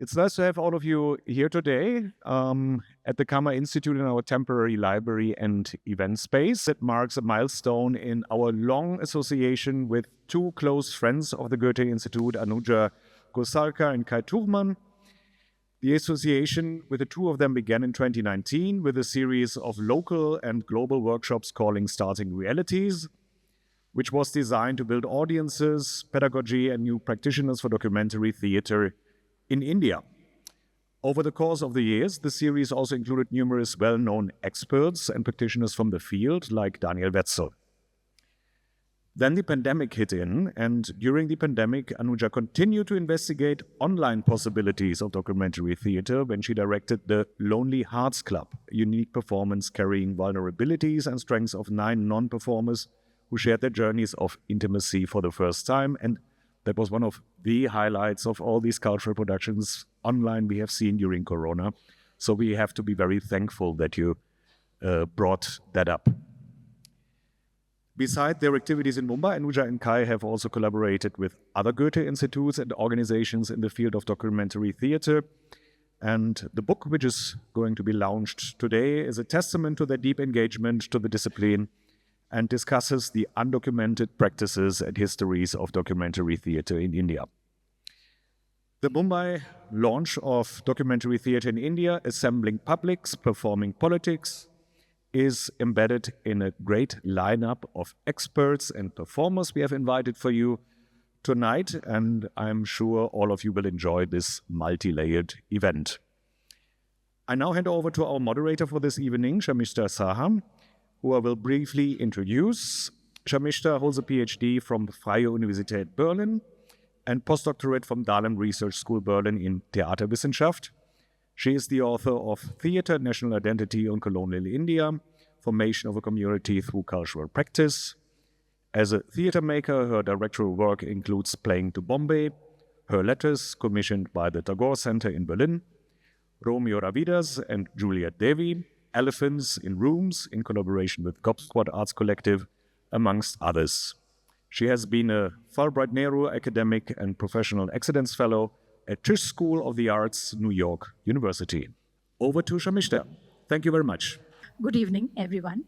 It's nice to have all of you here today at the Goethe-Institut in our temporary library and event space. It marks a milestone in our long association with two close friends of the Goethe-Institut, Anuja Ghosalkar and Kai Tuchmann. The association with the two of them began in 2019 with a series of local and global workshops calling Starting Realities, which was designed to build audiences, pedagogy, and new practitioners for documentary theater in India. Over the course of the years, the series also included numerous well-known experts and practitioners from the field, like Daniel Wetzel. Then the pandemic hit in, and during the pandemic, Anuja continued to investigate online possibilities of documentary theater when she directed the Lonely Hearts Club, a unique performance carrying vulnerabilities and strengths of 9 non-performers who shared their journeys of intimacy for the first time. And that was one of the highlights of all these cultural productions online we have seen during Corona. So we have to be very thankful that you brought that up. Besides their activities in Mumbai, Anuja and Kai have also collaborated with other Goethe-Institutes and organizations in the field of documentary theater. And the book, which is going to be launched today, is a testament to their deep engagement to the discipline and discusses the undocumented practices and histories of documentary theater in India. The Mumbai launch of documentary theater in India, Assembling Publics, Performing Politics, is embedded in a great lineup of experts and performers we have invited for you tonight, and I'm sure all of you will enjoy this multi-layered event. I now hand over to our moderator for this evening, Sharmistha Saha, who I will briefly introduce. Sharmistha holds a PhD from Freie Universität Berlin and postdoctorate from Dahlem Research School Berlin in Theaterwissenschaft. She is the author of Theater, National Identity and Colonial India, Formation of a Community Through Cultural Practice. As a theater maker, her directorial work includes Playing to Bombay, Her Letters, commissioned by the Tagore Center in Berlin, Romeo Ravidas and Juliet Devi, Elephants in Rooms, in collaboration with Cop Squad Arts Collective, amongst others. She has been a Fulbright Nehru Academic and Professional Excellence Fellow at Tisch School of the Arts, New York University. Over to Sharmistha. Thank you very much. Good evening, everyone.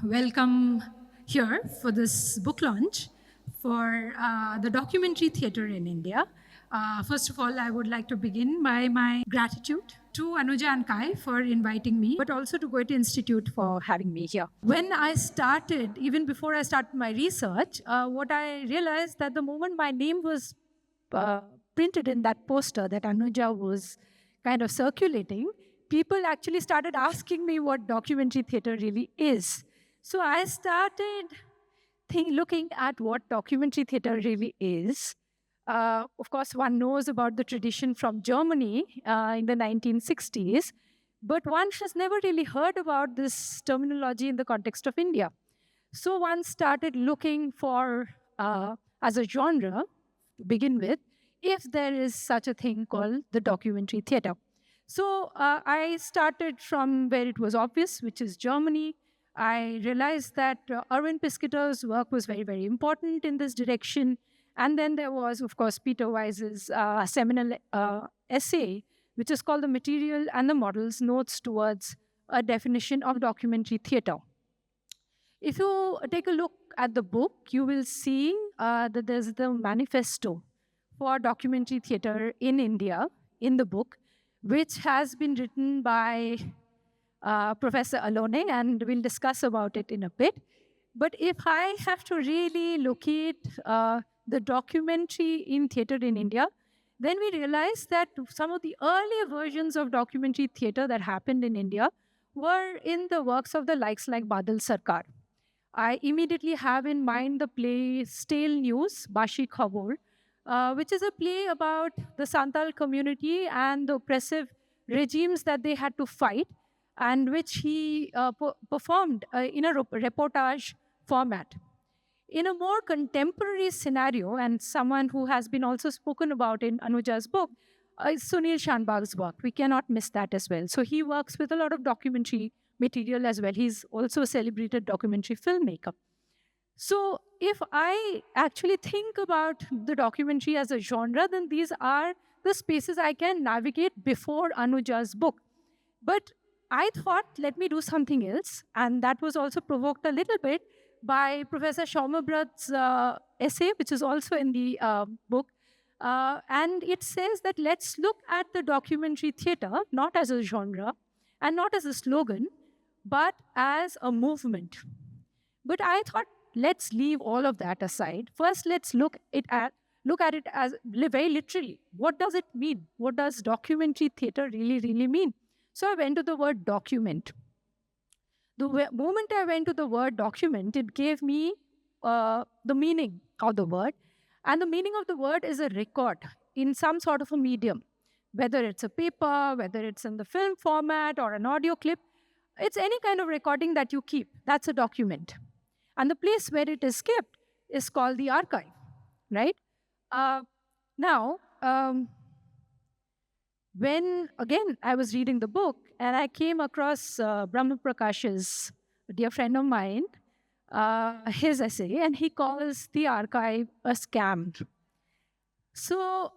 Welcome here for this book launch for the documentary theater in India. First of all, I would like to begin by my gratitude to Anuja and Kai for inviting me, but also to Goethe-Institut for having me here. When I started, even before I started my research, what I realized that the moment my name was printed in that poster that Anuja was kind of circulating, people actually started asking me what documentary theater really is. So I started looking at what documentary theater really is. Of course, one knows about the tradition from Germany in the 1960s, but one has never really heard about this terminology in the context of India. So one started looking for, as a genre, to begin with, if there is such a thing called the documentary theater. So I started from where it was obvious, which is Germany. I realized that Erwin Piscator's work was very, very important in this direction. And then there was, of course, Peter Weiss's seminal essay, which is called The Material and the Models, Notes Towards a Definition of Documentary Theater. If you take a look at the book, you will see that there's the manifesto for documentary theater in India in the book, which has been written by Professor Alone, and we'll discuss about it in a bit. But if I have to really locate the documentary in theater in India, then we realize that some of the earlier versions of documentary theater that happened in India were in the works of the likes like Badal Sarkar. I immediately have in mind the play Stale News, Bashi Khabor, which is a play about the Santal community and the oppressive regimes that they had to fight, and which he performed in a reportage format. In a more contemporary scenario, and someone who has been also spoken about in Anuja's book, is Sunil Shanbag's work. We cannot miss that as well. So he works with a lot of documentary material as well. He's also a celebrated documentary filmmaker. So if I actually think about the documentary as a genre, then these are the spaces I can navigate before Anuja's book. But I thought, let me do something else. And that was also provoked a little bit by Professor Shaumabrt's essay, which is also in the book. And it says that let's look at the documentary theater, not as a genre and not as a slogan, but as a movement. But I thought, let's leave all of that aside. First, let's look at it as very literally. What does it mean? What does documentary theater really, really mean? So I went to the word document. The moment I went to the word document, it gave me the meaning of the word. And the meaning of the word is a record in some sort of a medium, whether it's a paper, whether it's in the film format or an audio clip. It's any kind of recording that you keep. That's a document. And the place where it is kept is called the archive, right? Now, when, again, I was reading the book and I came across Brahma Prakash's, a dear friend of mine, his essay, and he calls the archive a scam. So,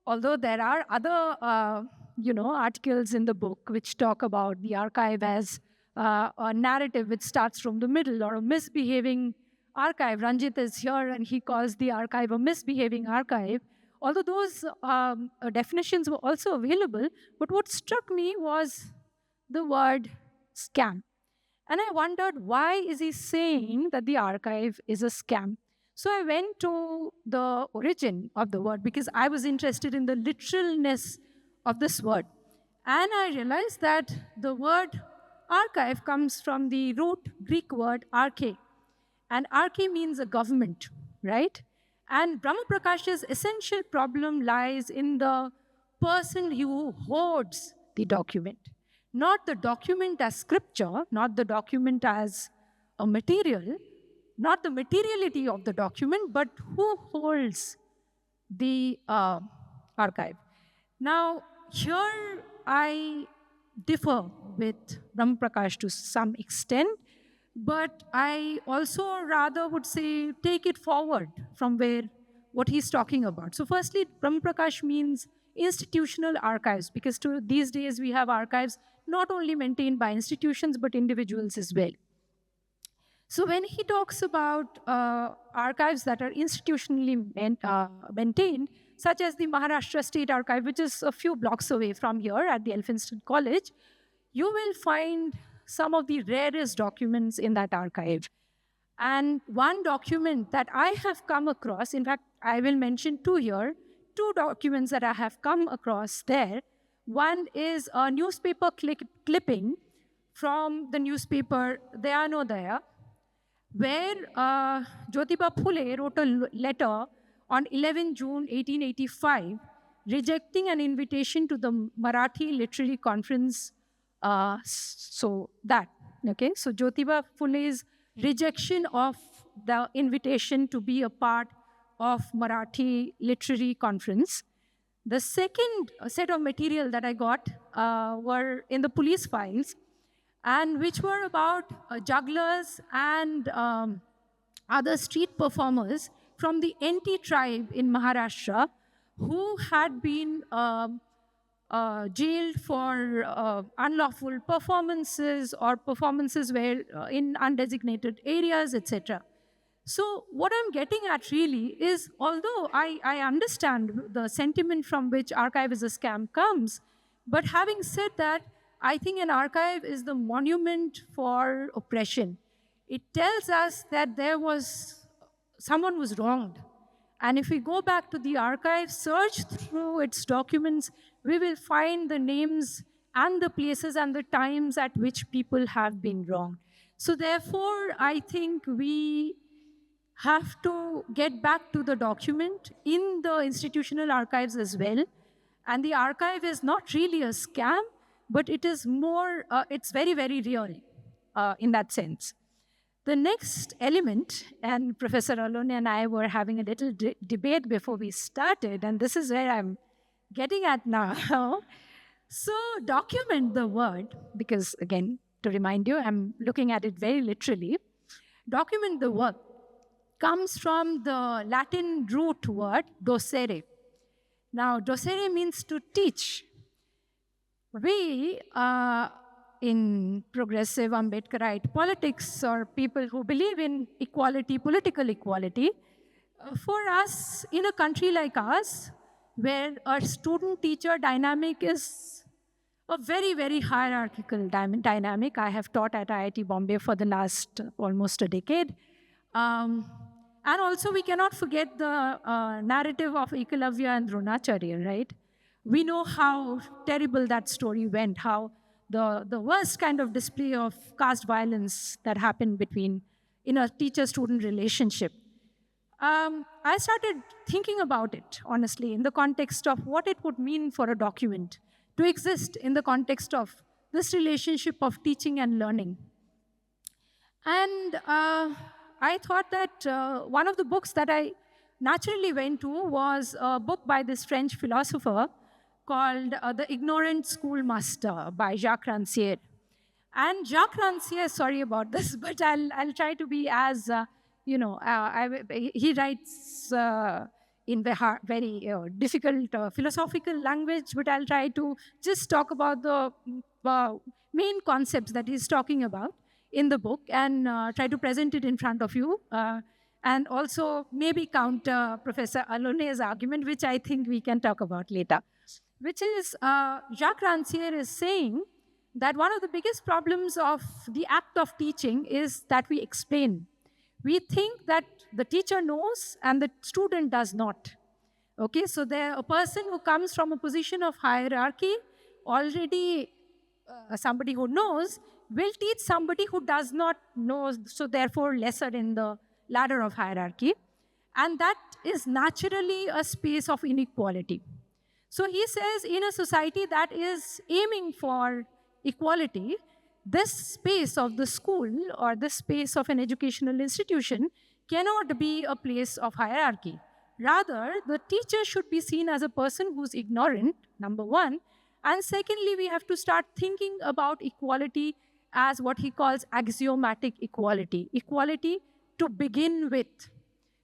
although there are other, articles in the book which talk about the archive as a narrative which starts from the middle or a misbehaving archive. Ranjit is here and he calls the archive a misbehaving archive. Although those definitions were also available, but what struck me was the word scam. And I wondered, why is he saying that the archive is a scam? So I went to the origin of the word because I was interested in the literalness of this word. And I realized that the word archive comes from the root Greek word arche. And arche means a government, right? And Brahma Prakash's essential problem lies in the person who hoards the document. Not the document as scripture, not the document as a material, not the materiality of the document, but who holds the archive. Now, here I differ with Brahma Prakash to some extent, but I also rather would say take it forward from what he's talking about. So firstly, Brahma Prakash means institutional archives, because these days we have archives not only maintained by institutions, but individuals as well. So when he talks about archives that are institutionally maintained, such as the Maharashtra State Archive, which is a few blocks away from here at the Elphinstone College, you will find some of the rarest documents in that archive. And one document that I have come across, in fact, I will mention two here, two documents that I have come across there. One is a newspaper clipping from the newspaper Dayanodaya, where Jyotiba Phule wrote a letter on 11 June 1885, rejecting an invitation to the Marathi Literary Conference. So Jyotiba Phule's rejection of the invitation to be a part of Marathi Literary Conference. The second set of material that I got were in the police files, and which were about jugglers and other street performers from the NT tribe in Maharashtra who had been jailed for unlawful performances or performances where in undesignated areas, etc. So what I'm getting at really is, although I understand the sentiment from which archive is a scam comes, but having said that, I think an archive is the monument for oppression. It tells us that someone was wronged. And if we go back to the archive, search through its documents, we will find the names and the places and the times at which people have been wronged. So therefore, I think we have to get back to the document in the institutional archives as well. And the archive is not really a scam, but it is more, it's very, very real in that sense. The next element, and Professor Alone and I were having a little debate before we started, and this is where I'm getting at now. So document the word, because again, to remind you, I'm looking at it very literally. Document the word comes from the Latin root word docere. Now, docere means to teach. We, in progressive Ambedkarite politics, or people who believe in equality, political equality, for us in a country like ours, where a student-teacher dynamic is a very, very hierarchical dynamic. I have taught at IIT Bombay for the last almost a decade. And also, we cannot forget the narrative of Ekalavya and Dronacharya, right? We know how terrible that story went, how the worst kind of display of caste violence that happened in a teacher-student relationship. I started thinking about it, honestly, in the context of what it would mean for a document to exist in the context of this relationship of teaching and learning. And I thought that one of the books that I naturally went to was a book by this French philosopher called The Ignorant Schoolmaster by Jacques Rancière. And Jacques Rancière, sorry about this, but I'll try to be as, he writes in very difficult philosophical language, but I'll try to just talk about the main concepts that he's talking about in the book and try to present it in front of you. And also maybe counter Professor Alone's argument, which I think we can talk about later, which is Jacques Rancière is saying that one of the biggest problems of the act of teaching is that we explain. We think that the teacher knows and the student does not. Okay, so a person who comes from a position of hierarchy, already somebody who knows, will teach somebody who does not know, so therefore lesser in the ladder of hierarchy. And that is naturally a space of inequality. So he says in a society that is aiming for equality, this space of the school or this space of an educational institution cannot be a place of hierarchy. Rather, the teacher should be seen as a person who's ignorant, number one. And secondly, we have to start thinking about equality as what he calls axiomatic equality. Equality to begin with.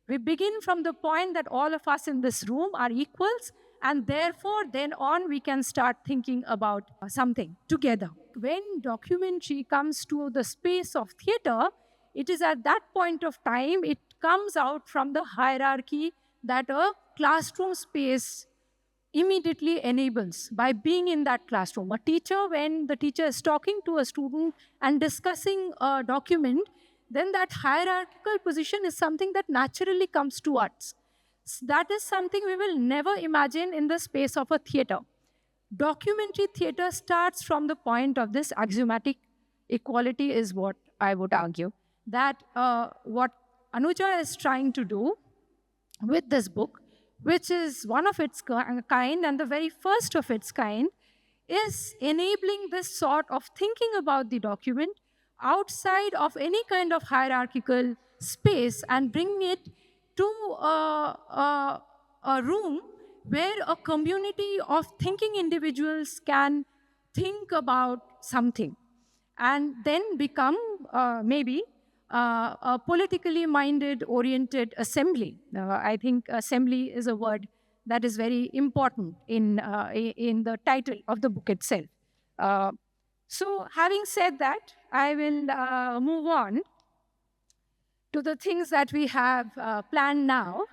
We begin from the point that all of us in this room are equals, and therefore, then on, we can start thinking about something together. When documentary comes to the space of theater, it is at that point of time, it comes out from the hierarchy that a classroom space immediately enables by being in that classroom. A teacher, when the teacher is talking to a student and discussing a document, then that hierarchical position is something that naturally comes to us. That is something we will never imagine in the space of a theater. Documentary theater starts from the point of this axiomatic equality is what I would argue. That what Anuja is trying to do with this book, which is one of its kind and the very first of its kind, is enabling this sort of thinking about the document outside of any kind of hierarchical space and bringing it to a room where a community of thinking individuals can think about something and then become maybe a politically minded, oriented assembly. I think assembly is a word that is very important in the title of the book itself. So having said that, I will move on to the things that we have planned now.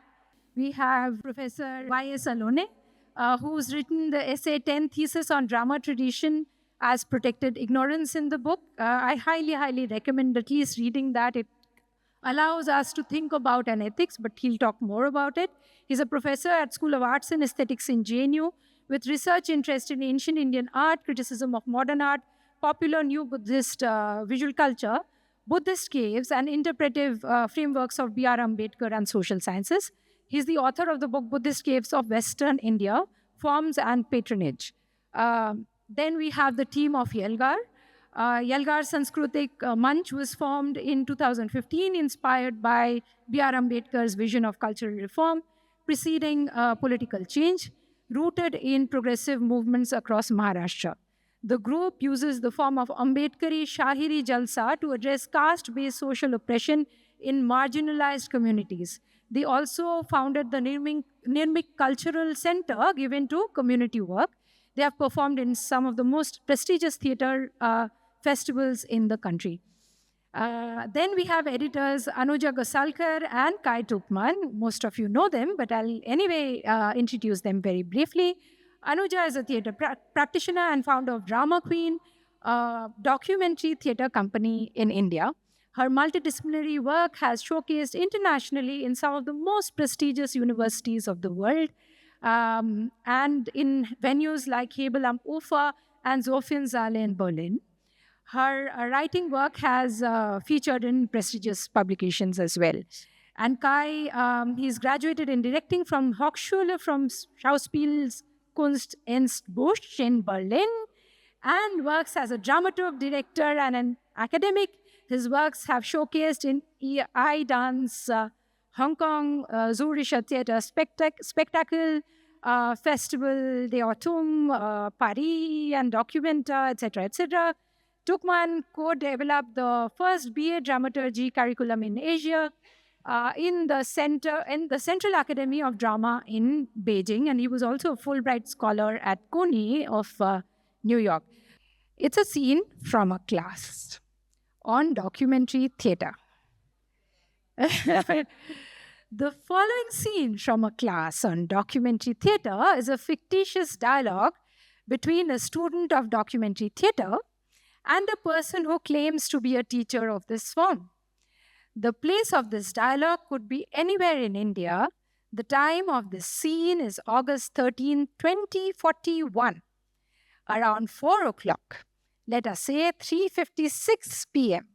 We have Professor Y.S. Alone, who's written the essay 10 Thesis on Drama Tradition as Protected Ignorance in the book. I highly, highly recommend at least reading that. It allows us to think about an ethics, but he'll talk more about it. He's a professor at School of Arts and Aesthetics in JNU with research interest in ancient Indian art, criticism of modern art, popular new Buddhist visual culture, Buddhist caves, and interpretive frameworks of B.R. Ambedkar and social sciences. He's the author of the book Buddhist Caves of Western India, Forms and Patronage. Then we have the team of Yalgaar. Yalgaar Sanskrutik Manch was formed in 2015, inspired by B.R. Ambedkar's vision of cultural reform, preceding political change, rooted in progressive movements across Maharashtra. The group uses the form of Ambedkari Shahiri Jalsa to address caste-based social oppression in marginalized communities. They also founded the Nirmik Cultural Center given to community work. They have performed in some of the most prestigious theater festivals in the country. Then we have editors Anuja Ghosalkar and Kai Tuchmann. Most of you know them, but I'll anyway introduce them very briefly. Anuja is a theater practitioner and founder of Drama Queen, a documentary theater company in India. Her multidisciplinary work has showcased internationally in some of the most prestigious universities of the world, and in venues like Hebel am Ufer and Sophiensaale in Berlin. Her writing work has featured in prestigious publications as well. And Kai, he's graduated in directing from Hochschule from Schauspielkunstinstitut in Berlin and works as a dramaturg, director, and an academic. His works have showcased in EI Dance, Hong Kong, Zürcher Theatre Spectacle, Festival des Autumn, Paris, and Documenta, etc., etc. Tuchmann co-developed the first BA dramaturgy curriculum in Asia in the Central Academy of Drama in Beijing, and he was also a Fulbright scholar at CUNY of New York. It's a scene from a class on documentary theater. The following scene from a class on documentary theater is a fictitious dialogue between a student of documentary theater and a person who claims to be a teacher of this form. The place of this dialogue could be anywhere in India. The time of this scene is August 13, 2041, around 4 o'clock. Let us say 3:56 p.m.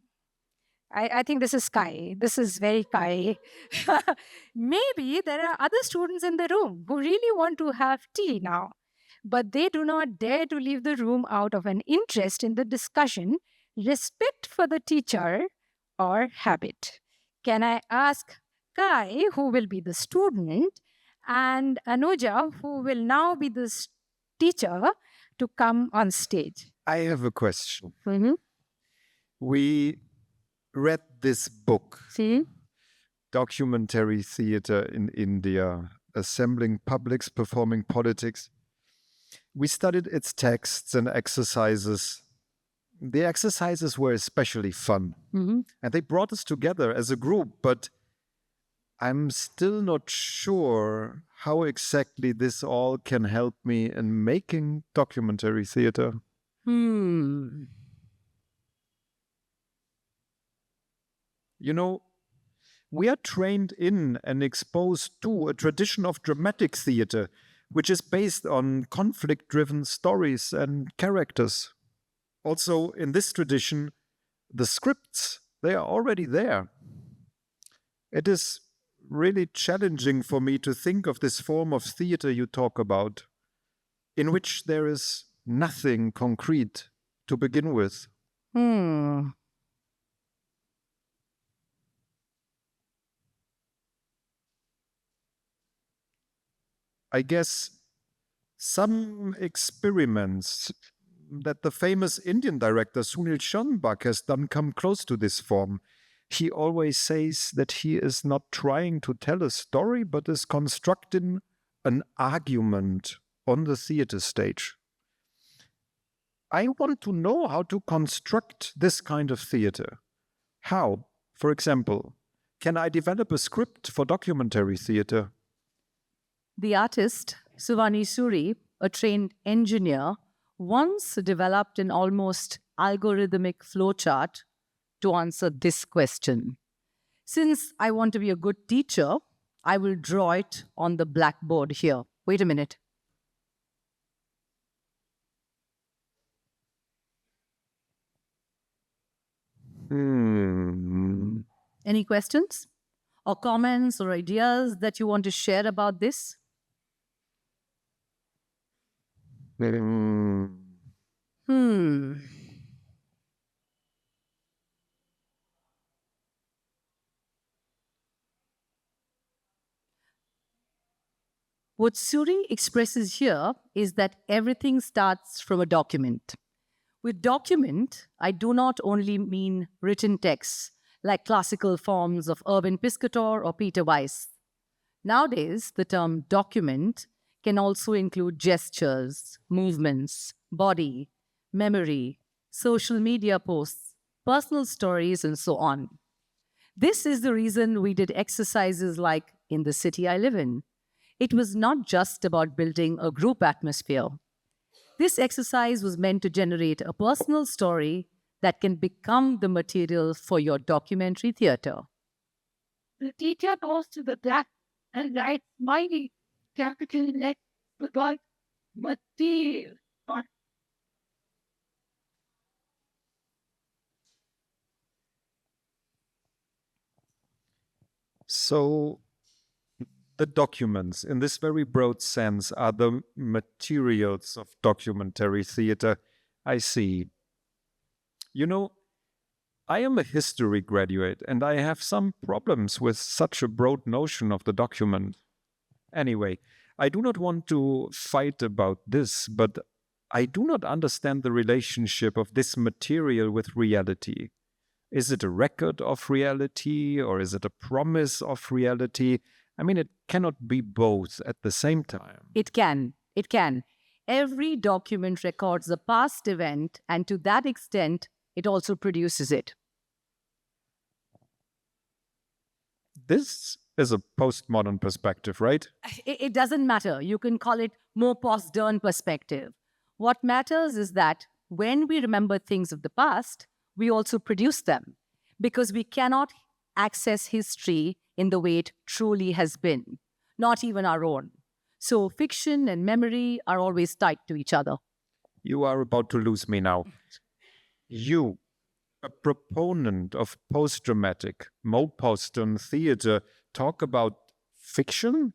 I think this is Kai. This is very Kai. Maybe there are other students in the room who really want to have tea now, but they do not dare to leave the room out of an interest in the discussion, respect for the teacher, or habit. Can I ask Kai, who will be the student, and Anuja, who will now be the teacher, to come on stage? I have a question. Mm-hmm. We read this book, See? Documentary Theatre in India, Assembling Publics, Performing Politics. We studied its texts and exercises. The exercises were especially fun, and they brought us together as a group, but I'm still not sure how exactly this all can help me in making documentary theatre. You know, we are trained in and exposed to a tradition of dramatic theatre, which is based on conflict-driven stories and characters. Also, in this tradition, the scripts, they are already there. It is really challenging for me to think of this form of theatre you talk about, in which there is nothing concrete to begin with. I guess some experiments that the famous Indian director Sunil Schoenbach has done come close to this form. He always says that he is not trying to tell a story, but is constructing an argument on the theater stage. I want to know how to construct this kind of theater. How, for example, can I develop a script for documentary theater? The artist, Suvani Suri, a trained engineer, once developed an almost algorithmic flowchart to answer this question. Since I want to be a good teacher, I will draw it on the blackboard here. Wait a minute. Any questions or comments or ideas that you want to share about this? What Suri expresses here is that everything starts from a document. With document, I do not only mean written texts like classical forms of Irving Piscator or Peter Weiss. Nowadays, the term document can also include gestures, movements, body, memory, social media posts, personal stories, and so on. This is the reason we did exercises like In the City I Live In. It was not just about building a group atmosphere. This exercise was meant to generate a personal story that can become the material for your documentary theater. The teacher goes to the black and writes mighty capital letters about material. So, the documents, in this very broad sense, are the materials of documentary theater. I see. You know, I am a history graduate and I have some problems with such a broad notion of the document. Anyway, I do not want to fight about this, but I do not understand the relationship of this material with reality. Is it a record of reality or is it a promise of reality? I mean, it cannot be both at the same time. It can. It can. Every document records a past event, and to that extent, it also produces it. This is a postmodern perspective, right? It doesn't matter. You can call it more postmodern perspective. What matters is that when we remember things of the past, we also produce them because we cannot access history in the way it truly has been, not even our own. So fiction and memory are always tied to each other. You are about to lose me now. You, a proponent of post-dramatic, Maupassant theater, talk about fiction?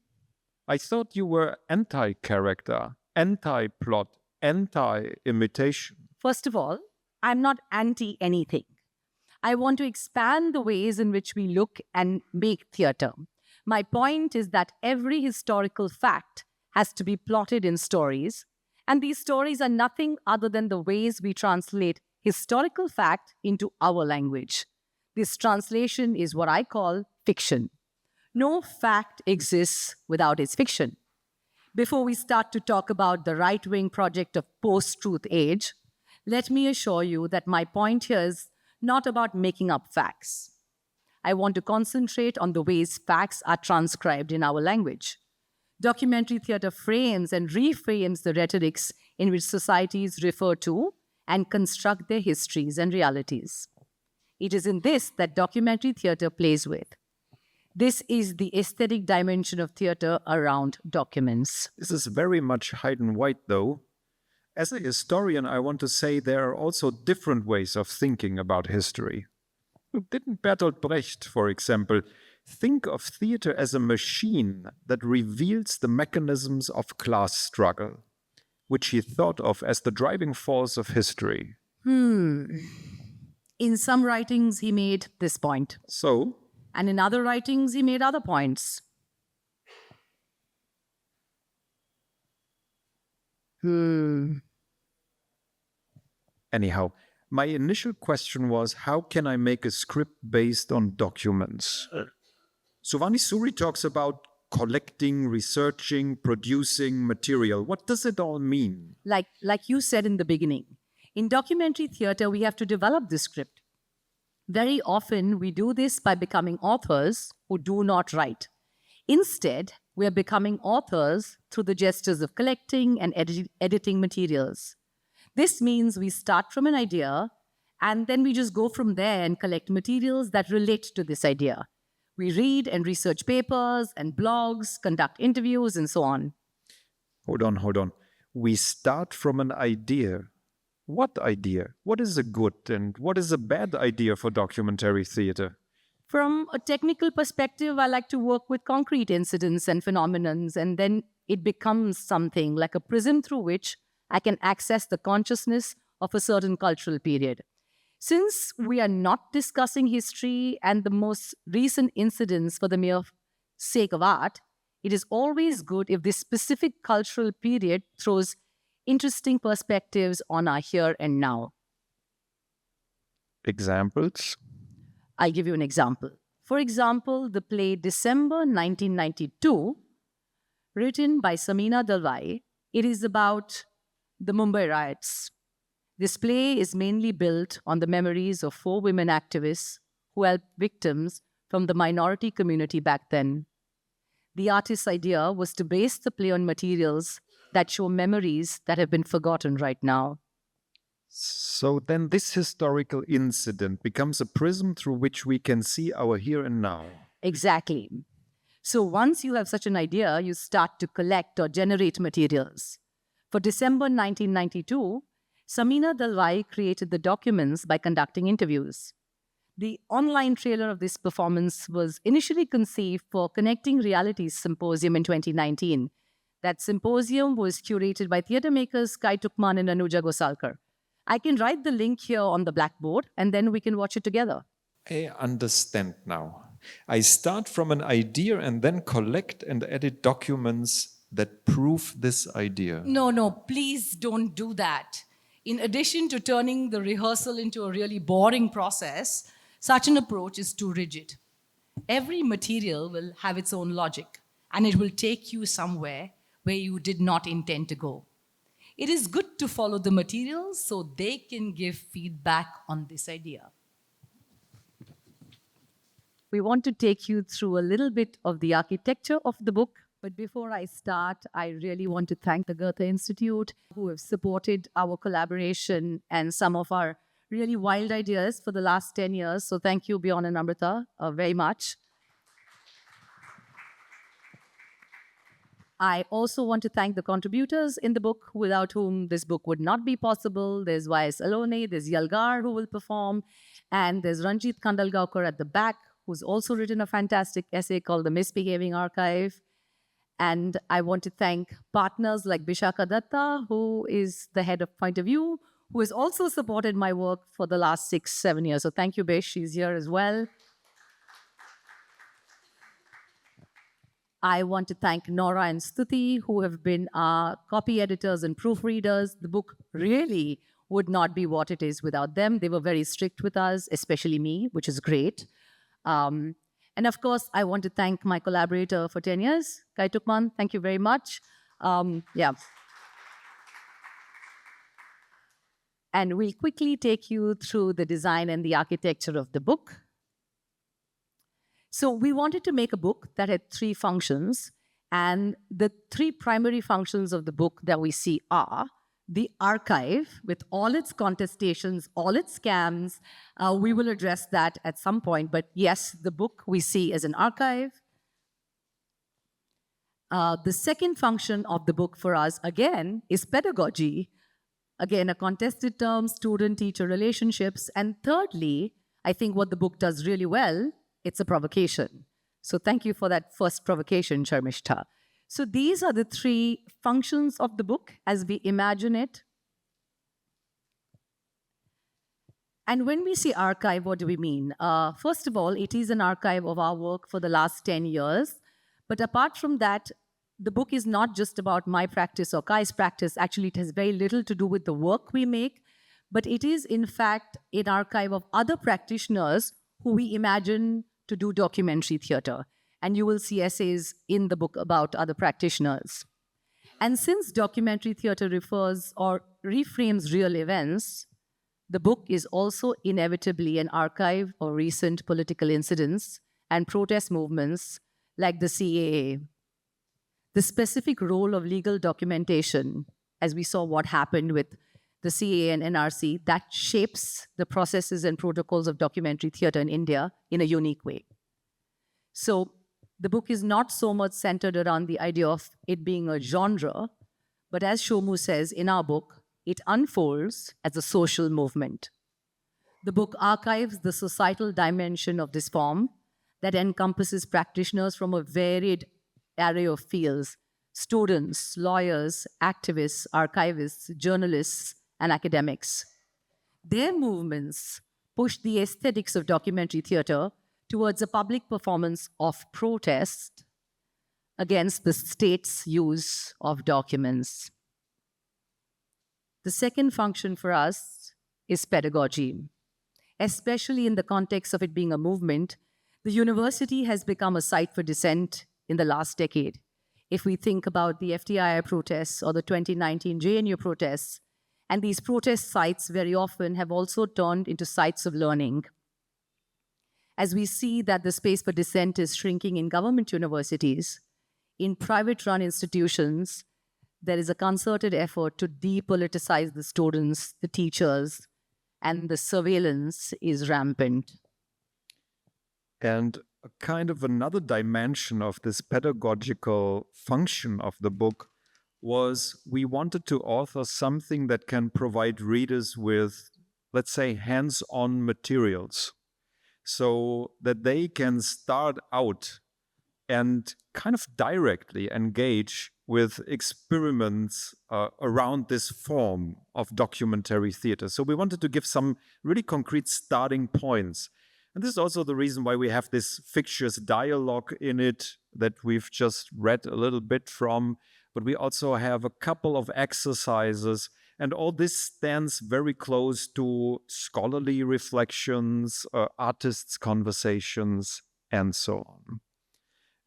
I thought you were anti-character, anti-plot, anti-imitation. First of all, I'm not anti anything. I want to expand the ways in which we look and make theater. My point is that every historical fact has to be plotted in stories, and these stories are nothing other than the ways we translate historical fact into our language. This translation is what I call fiction. No fact exists without its fiction. Before we start to talk about the right-wing project of post-truth age, let me assure you that my point here is not about making up facts. I want to concentrate on the ways facts are transcribed in our language. Documentary theater frames and reframes the rhetorics in which societies refer to and construct their histories and realities. It is in this that documentary theater plays with. This is the aesthetic dimension of theater around documents. This is very much Haydn White, though. As a historian, I want to say there are also different ways of thinking about history. Didn't Bertolt Brecht, for example, think of theater as a machine that reveals the mechanisms of class struggle, which he thought of as the driving force of history? In some writings, he made this point. So? And in other writings, he made other points. Anyhow, my initial question was, how can I make a script based on documents? Suvani Suri talks about collecting, researching, producing material. What does it all mean? Like you said in the beginning, in documentary theater, we have to develop the script. Very often, we do this by becoming authors who do not write. Instead, we are becoming authors through the gestures of collecting and editing materials. This means we start from an idea, and then we just go from there and collect materials that relate to this idea. We read and research papers and blogs, conduct interviews, and so on. Hold on. We start from an idea. What idea? What is a good and what is a bad idea for documentary theater? From a technical perspective, I like to work with concrete incidents and phenomenons, and then it becomes something like a prism through which I can access the consciousness of a certain cultural period. Since we are not discussing history and the most recent incidents for the mere sake of art, it is always good if this specific cultural period throws interesting perspectives on our here and now. Examples? I'll give you an example. For example, the play December 1992, written by Samina Dalwai, it is about the Mumbai riots. This play is mainly built on the memories of 4 women activists who helped victims from the minority community back then. The artist's idea was to base the play on materials that show memories that have been forgotten right now. So then this historical incident becomes a prism through which we can see our here and now. Exactly. So once you have such an idea, you start to collect or generate materials. For December 1992, Samina Dalwai created the documents by conducting interviews. The online trailer of this performance was initially conceived for Connecting Realities Symposium in 2019. That symposium was curated by theatre makers Kai Tuchmann and Anuja Ghosalkar. I can write the link here on the blackboard and then we can watch it together. I understand now. I start from an idea and then collect and edit documents that prove this idea. No, please don't do that. In addition to turning the rehearsal into a really boring process, such an approach is too rigid. Every material will have its own logic, and it will take you somewhere where you did not intend to go. It is good to follow the materials so they can give feedback on this idea. We want to take you through a little bit of the architecture of the book. But before I start, I really want to thank the Goethe-Institut who have supported our collaboration and some of our really wild ideas for the last 10 years. So thank you, Bjorn and Amrita, very much. I also want to thank the contributors in the book, without whom this book would not be possible. There's Y.S. Alone, there's Yalgaar, who will perform, and there's Ranjit Kandalgaonkar at the back, who's also written a fantastic essay called The Misbehaving Archive. And I want to thank partners like Bishaka Datta, who is the head of Point of View, who has also supported my work for the last 6-7 years. So thank you, Bish. She's here as well. I want to thank Nora and Stuti, who have been our copy editors and proofreaders. The book really would not be what it is without them. They were very strict with us, especially me, which is great. And of course, I want to thank my collaborator for 10 years, Kai Tuchmann. Thank you very much. And we'll quickly take you through the design and the architecture of the book. So we wanted to make a book that had 3 functions. And the 3 primary functions of the book that we see are the archive, with all its contestations, all its scams. We will address that at some point. But yes, the book we see as an archive. The second function of the book for us, again, is pedagogy. Again, a contested term, student-teacher relationships. And thirdly, I think what the book does really well, it's a provocation. So thank you for that first provocation, Sharmistha. So these are the 3 functions of the book as we imagine it. And when we say archive, what do we mean? First of all, it is an archive of our work for the last 10 years. But apart from that, the book is not just about my practice or Kai's practice. Actually, it has very little to do with the work we make. But it is, in fact, an archive of other practitioners who we imagine to do documentary theatre. And you will see essays in the book about other practitioners. And since documentary theatre refers or reframes real events, the book is also inevitably an archive of recent political incidents and protest movements like the CAA. The specific role of legal documentation, as we saw what happened with the CAA and NRC, that shapes the processes and protocols of documentary theatre in India in a unique way. So the book is not so much centered around the idea of it being a genre, but as Shomu says in our book, it unfolds as a social movement. The book archives the societal dimension of this form that encompasses practitioners from a varied array of fields: students, lawyers, activists, archivists, journalists, and academics. Their movements push the aesthetics of documentary theatre towards a public performance of protest against the state's use of documents. The second function for us is pedagogy. Especially in the context of it being a movement, The university has become a site for dissent in the last decade. If we think about the FDI protests or the 2019 JNU protests, and these protest sites very often have also turned into sites of learning. As we see that the space for dissent is shrinking in government universities, in private-run institutions, there is a concerted effort to depoliticize the students, the teachers, and the surveillance is rampant. And a kind of another dimension of this pedagogical function of the book was we wanted to author something that can provide readers with, let's say, hands-on materials, so that they can start out and kind of directly engage with experiments around this form of documentary theater. So we wanted to give some really concrete starting points. And this is also the reason why we have this fictitious dialogue in it that we've just read a little bit from, but we also have a couple of exercises, and all this stands very close to scholarly reflections, artists' conversations, and so on.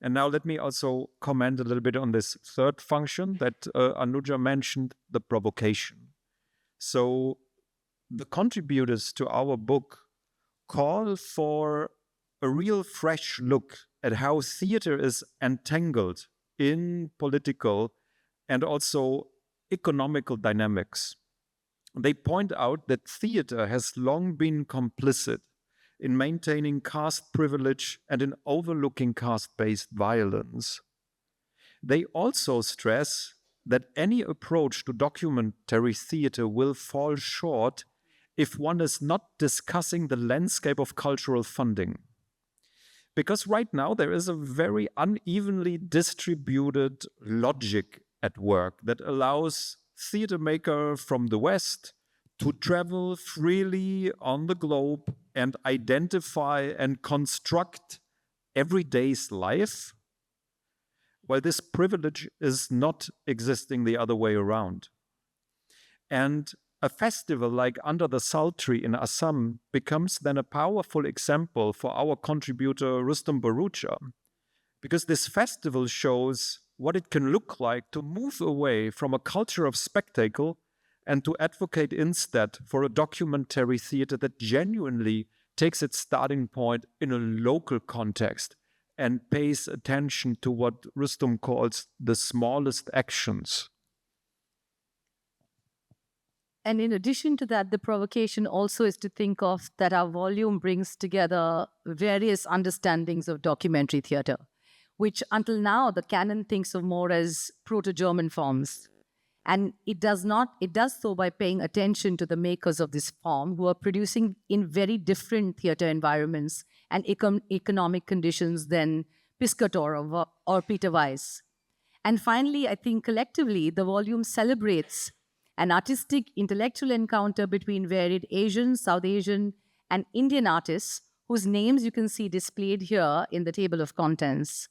And now let me also comment a little bit on this third function that Anuja mentioned, the provocation. So the contributors to our book call for a real fresh look at how theater is entangled in political and also economical dynamics. They point out that theater has long been complicit in maintaining caste privilege and in overlooking caste-based violence. They also stress that any approach to documentary theater will fall short if one is not discussing the landscape of cultural funding. Because right now there is a very unevenly distributed logic at work that allows theater makers from the West to travel freely on the globe and identify and construct everyday's life, while this privilege is not existing the other way around. And a festival like Under the Sultry in Assam becomes then a powerful example for our contributor Rustam Bharucha, because this festival shows what it can look like to move away from a culture of spectacle and to advocate instead for a documentary theater that genuinely takes its starting point in a local context and pays attention to what Rustam calls the smallest actions. And in addition to that, the provocation also is to think of that our volume brings together various understandings of documentary theater, which until now the canon thinks of more as proto-German forms. And it does so by paying attention to the makers of this form who are producing in very different theater environments and economic conditions than Piscator or Peter Weiss. And finally, I think collectively, the volume celebrates an artistic intellectual encounter between varied Asian, South Asian, and Indian artists whose names you can see displayed here in the table of contents.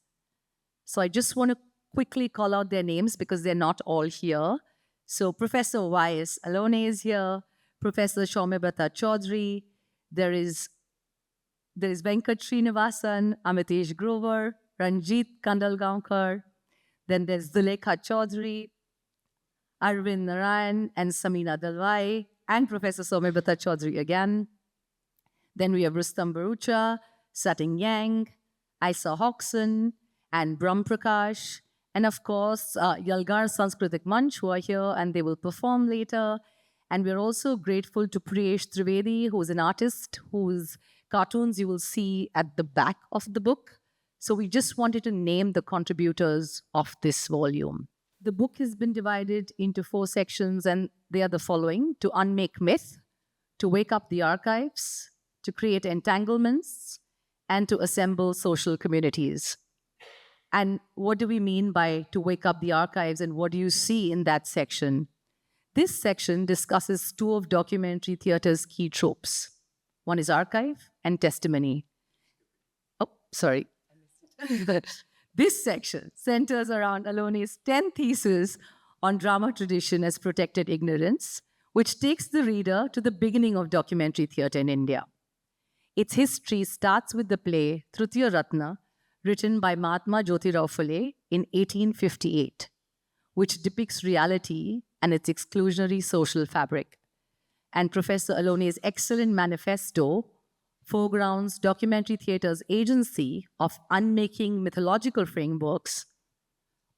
So I just want to quickly call out their names because they're not all here. So Professor Y.S. Alone is here, Professor Sharmistha Chaudhary, there is Venkat Srinivasan, Amitesh Grover, Ranjit Kandalgaonkar, then there's Zulekha Chaudhary, Arvind Narayan, and Samina Dalwai, and Professor Sharmistha Chaudhary again. Then we have Rustam Bharucha, Sating Yang, Isa Hoxson, and Brahm Prakash, and of course, Yalgaar Sanskrutik Manch, who are here, and they will perform later. And we're also grateful to Priyesh Trivedi, who's an artist whose cartoons you will see at the back of the book. So we just wanted to name the contributors of this volume. The book has been divided into 4 sections, and they are the following: to unmake myth, to wake up the archives, to create entanglements, and to assemble social communities. And what do we mean by to wake up the archives, and what do you see in that section? This section discusses 2 of documentary theater's key tropes. One is archive and testimony. Oh, sorry. This section centers around Alone's 10 thesis on drama tradition as protected ignorance, which takes the reader to the beginning of documentary theater in India. Its history starts with the play Tritiya Ratna, written by Mahatma Jyotirao Phule in 1858, which depicts reality and its exclusionary social fabric. And Professor Aloni's excellent manifesto foregrounds documentary theatre's agency of unmaking mythological frameworks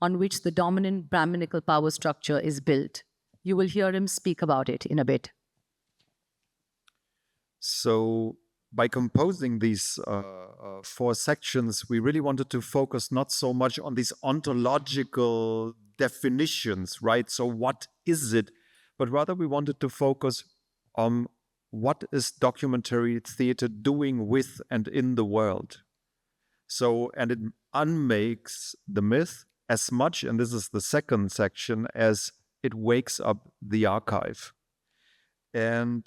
on which the dominant Brahminical power structure is built. You will hear him speak about it in a bit. So, by composing these 4 sections, we really wanted to focus not so much on these ontological definitions, right? So, what is it? But rather, we wanted to focus on what is documentary theater doing with and in the world. So, and it unmakes the myth as much, and this is the second section, as it wakes up the archive. And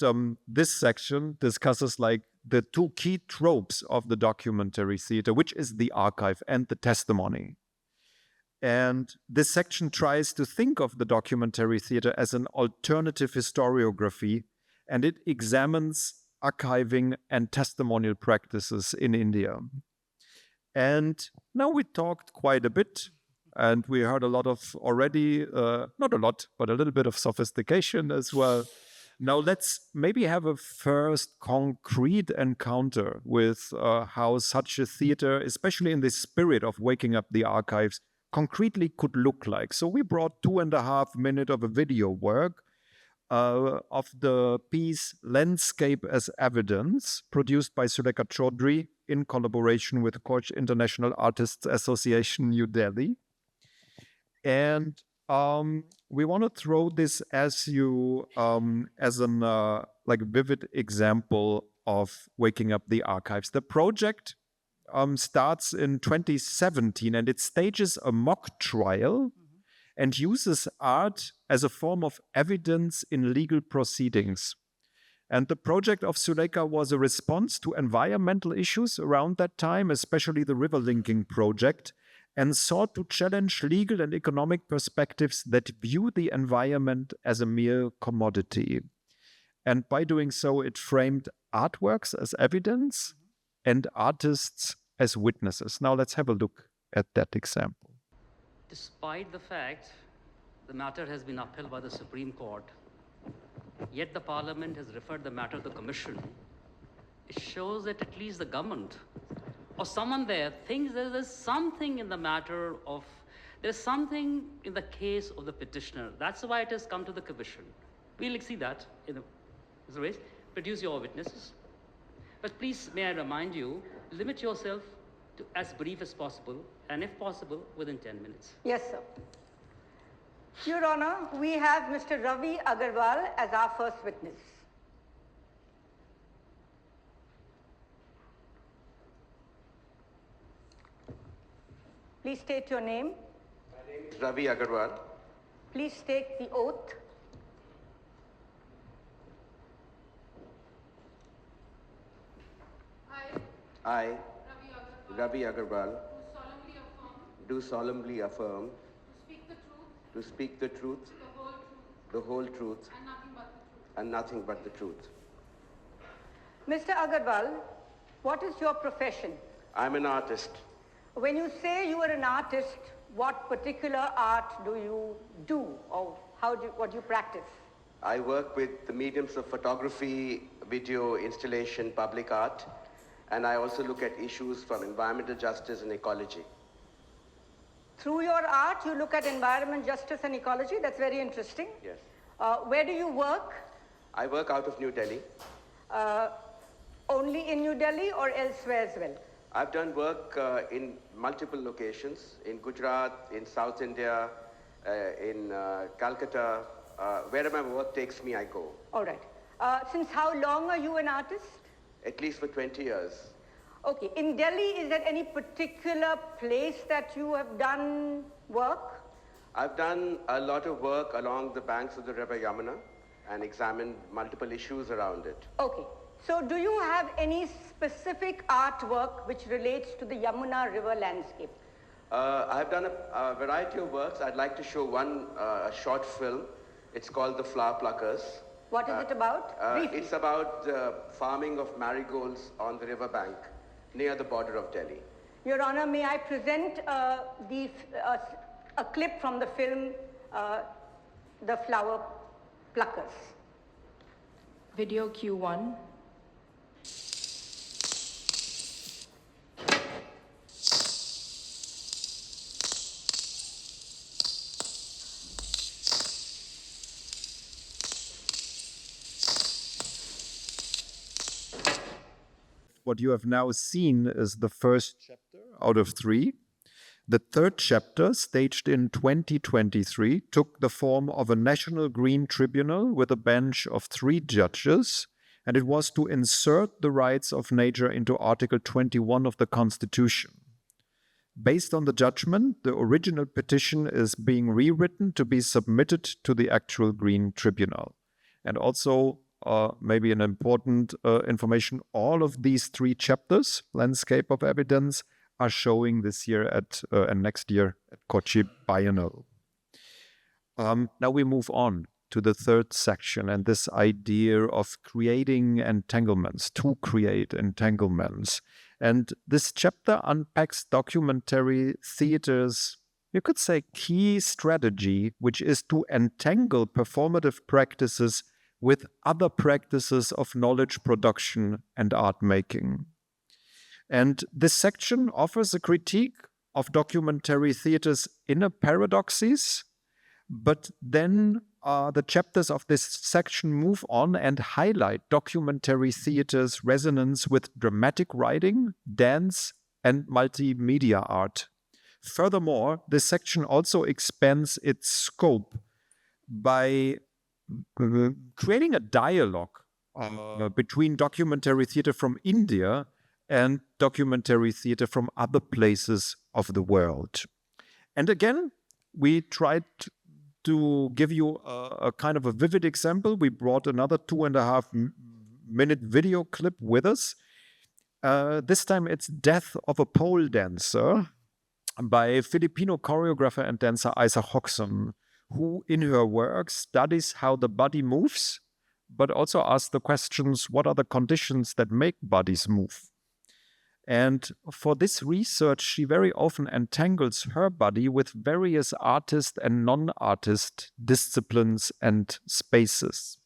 this section discusses like the 2 key tropes of the documentary theater, which is the archive and the testimony. And this section tries to think of the documentary theater as an alternative historiography, and it examines archiving and testimonial practices in India. And now we talked quite a bit, and we heard a lot of already, not a lot, but a little bit of sophistication as well. Now let's maybe have a first concrete encounter with how such a theater, especially in the spirit of waking up the archives, concretely could look like. So we brought 2.5 minutes of a video work of the piece Landscape as Evidence, produced by Sulekha Chaudhry in collaboration with the Koch International Artists Association, New Delhi. And we want to throw this as you as an like vivid example of waking up the archives. The project starts in 2017, and it stages a mock trial and uses art as a form of evidence in legal proceedings. And the project of Sulekha was a response to environmental issues around that time, especially the river linking project, and sought to challenge legal and economic perspectives that view the environment as a mere commodity. And by doing so, it framed artworks as evidence and artists as witnesses. Now let's have a look at that example. Despite the fact the matter has been upheld by the Supreme Court, yet the Parliament has referred the matter to the Commission, it shows that at least the government or someone there thinks there's something in the matter of, there's something in the case of the petitioner. That's why it has come to the Commission. We'll see that in the race. Produce your witnesses. But please, may I remind you, limit yourself to as brief as possible, and if possible, within 10 minutes. Yes, sir. Your Honor, we have Mr. Ravi Agarwal as our first witness. Please state your name. My name is Ravi Agarwal. Please take the oath. I, Ravi Agarwal, do solemnly affirm to speak the truth, the whole truth, and nothing but the truth. Mr. Agarwal, what is your profession? I'm an artist. When you say you are an artist, what particular art do you do, or what do you practice? I work with the mediums of photography, video, installation, public art, and I also look at issues from environmental justice and ecology. Through your art, you look at environment, justice, and ecology. That's very interesting. Yes. Where do you work? I work out of New Delhi. Only in New Delhi or elsewhere as well? I've done work in multiple locations, in Gujarat, in South India, in Calcutta. Wherever my work takes me, I go. All right. Since how long are you an artist? At least for 20 years. Okay. In Delhi, is there any particular place that you have done work? I've done a lot of work along the banks of the river Yamuna and examined multiple issues around it. Okay. So do you have any specific artwork which relates to the Yamuna river landscape? I've done a variety of works. I'd like to show one short film. It's called The Flower Pluckers. What is it about? Briefly. It's about the farming of marigolds on the riverbank near the border of Delhi. Your Honor, may I present a clip from the film, The Flower Pluckers. Video Q1. What you have now seen is the first chapter out of 3. The third chapter, staged in 2023, took the form of a National Green Tribunal with a bench of 3 judges, and it was to insert the rights of nature into Article 21 of the Constitution. Based on the judgment, the original petition is being rewritten to be submitted to the actual Green Tribunal. And also, maybe an important information, all of these 3 chapters, Landscape of Evidence, are showing this year and next year at Kochi Biennale. Now we move on to the third section and this idea of creating entanglements, to create entanglements. And this chapter unpacks documentary theater's, you could say, key strategy, which is to entangle performative practices with other practices of knowledge production and art making. And this section offers a critique of documentary theater's inner paradoxes, but then the chapters of this section move on and highlight documentary theater's resonance with dramatic writing, dance, and multimedia art. Furthermore, this section also expands its scope by creating a dialogue between documentary theater from India and documentary theater from other places of the world. And again, we tried to give you a kind of a vivid example. We brought another 2.5-minute video clip with us. This time it's Death of a Pole Dancer by Filipino choreographer and dancer Isa Hoxson, who in her work studies how the body moves, but also asks the questions, what are the conditions that make bodies move? And for this research, she very often entangles her body with various artist and non-artist disciplines and spaces.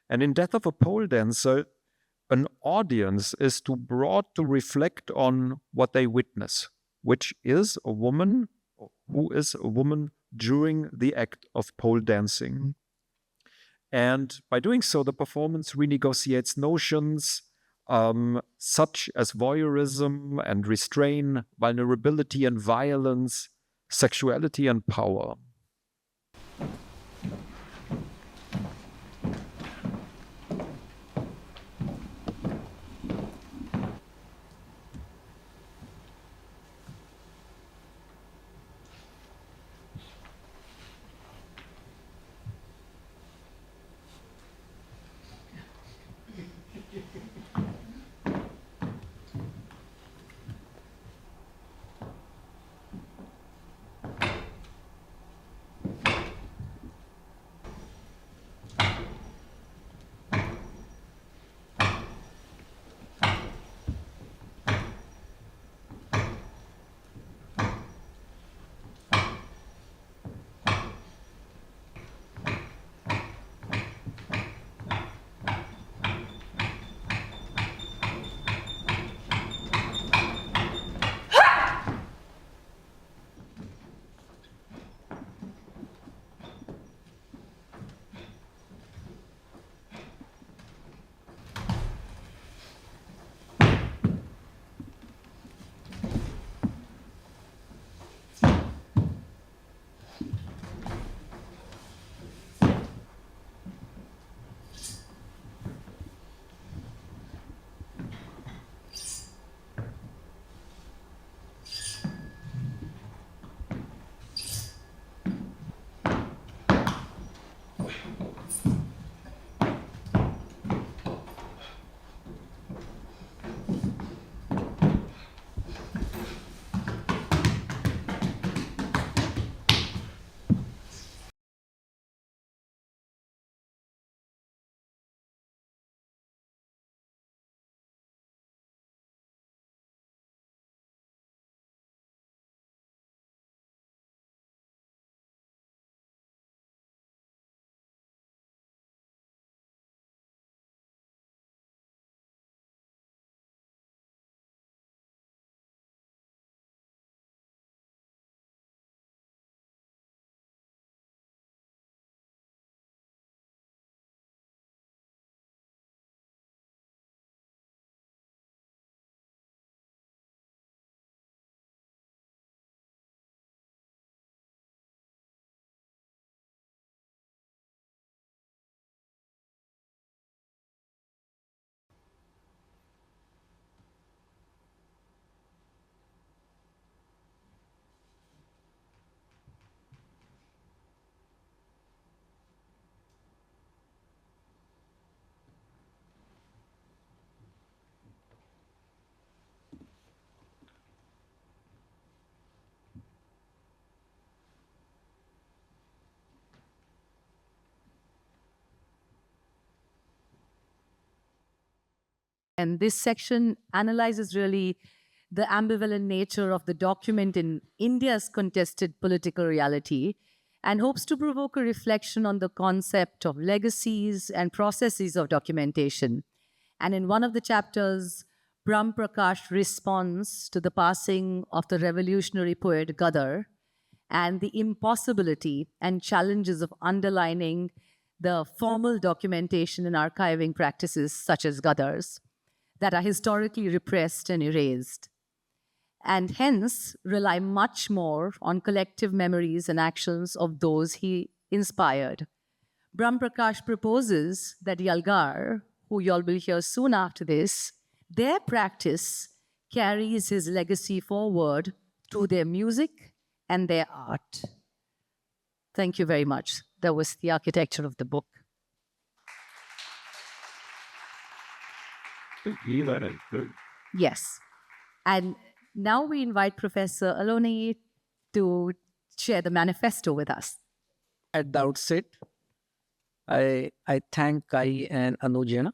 And in Death of a Pole Dancer, an audience is brought to reflect on what they witness, which is a woman, who is a woman during the act of pole dancing. And by doing so, the performance renegotiates notions such as voyeurism and restraint, vulnerability and violence, sexuality and power. And this section analyzes really the ambivalent nature of the document in India's contested political reality and hopes to provoke a reflection on the concept of legacies and processes of documentation. And in one of the chapters, Brahm Prakash responds to the passing of the revolutionary poet Gadar and the impossibility and challenges of underlining the formal documentation and archiving practices such as Gadar's that are historically repressed and erased, and hence rely much more on collective memories and actions of those he inspired. Brahm Prakash proposes that Yalgaar, who you all will hear soon after this, their practice carries his legacy forward through their music and their art. Thank you very much. That was the architecture of the book. Yes. And now we invite Professor Aloni to share the manifesto with us. At the outset, I thank Kai and Anuja.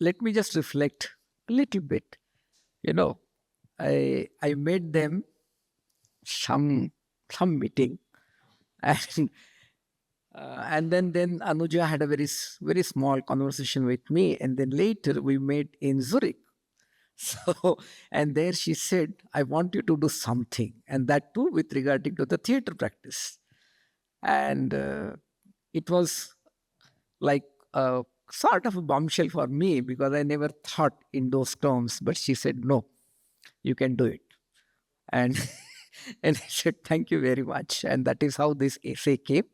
Let me just reflect a little bit. You know, I made them some meeting, and then Anuja had a very small conversation with me, and then later we met in Zurich. So, and there she said, I want you to do something, and that too with regarding to the theatre practice. And it was like a sort of a bombshell for me because I never thought in those terms, but she said, no, you can do it. And, and I said, thank you very much. And that is how this essay came.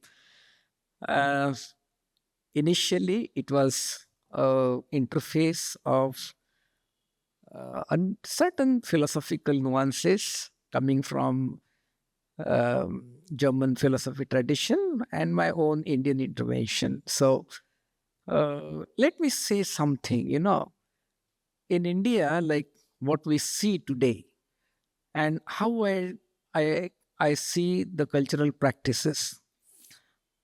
Initially, it was an interface of certain philosophical nuances coming from German philosophy tradition and my own Indian intervention. So let me say something, you know, in India, like what we see today and how I see the cultural practices.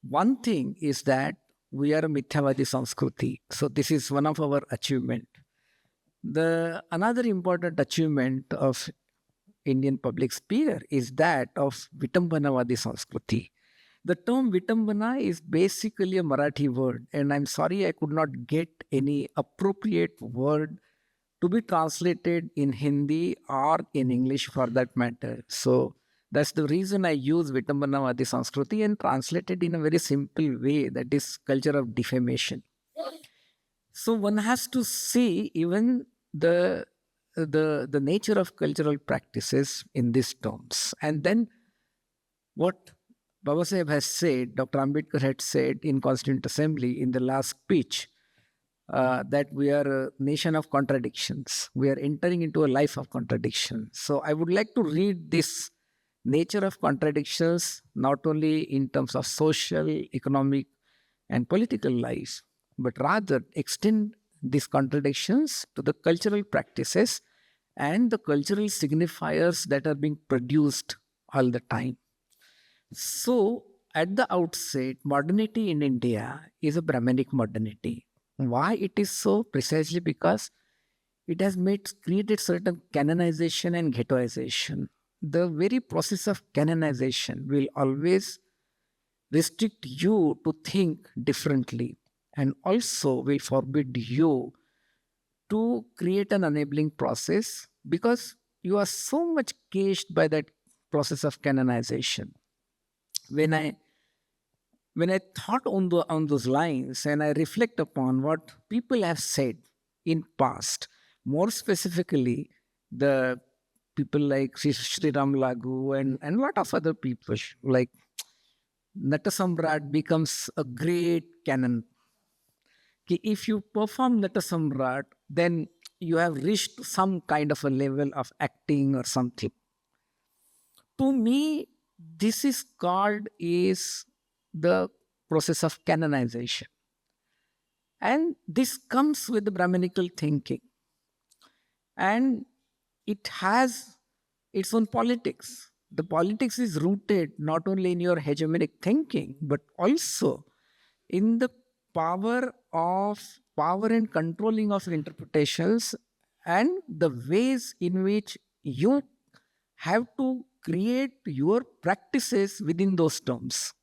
One thing is that we are a Mithyavadi Sanskriti. So this is one of our achievements. Another important achievement of Indian public sphere is that of Vitambhanavadi Sanskriti. The term Vitambhana is basically a Marathi word, and I'm sorry I could not get any appropriate word to be translated in Hindi or in English for that matter. So that's the reason I use Vitambhanavadi Sanskriti and translate it in a very simple way, that is culture of defamation. So one has to see even the nature of cultural practices in these terms. And then what Baba Saheb has said, Dr. Ambedkar had said in Constituent Assembly in the last speech, that we are a nation of contradictions. We are entering into a life of contradiction. So I would like to read this nature of contradictions, not only in terms of social, economic, and political life, but rather extend these contradictions to the cultural practices and the cultural signifiers that are being produced all the time. So, at the outset, modernity in India is a Brahmanic modernity. Why it is so? Precisely because it has created certain canonization and ghettoization. The very process of canonization will always restrict you to think differently, and also will forbid you to create an enabling process because you are so much caged by that process of canonization. When I thought on those lines and I reflect upon what people have said in past, more specifically the people like Sri Ram Lagu and a lot of other people, like Natasamrat becomes a great canon. If you perform Natasamrat, then you have reached some kind of a level of acting or something. To me, this is called is the process of canonization. And this comes with the Brahmanical thinking. And it has its own politics. The politics is rooted not only in your hegemonic thinking, but also in the power of power and controlling of interpretations and the ways in which you have to create your practices within those terms.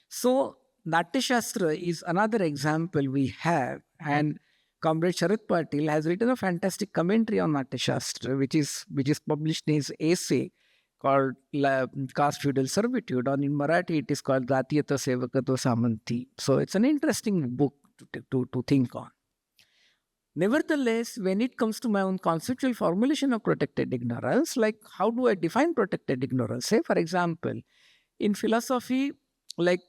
So, Natya Shastra is another example we have, and Comrade Sharat Patil has written a fantastic commentary on Natya Shastra, which is published in his essay called Caste Feudal Servitude, or in Marathi it is called Ratiyata Sevakatva Samanti. So it's an interesting book to think on. Nevertheless, when it comes to my own conceptual formulation of protected ignorance, like how do I define protected ignorance? Say, for example, in philosophy, like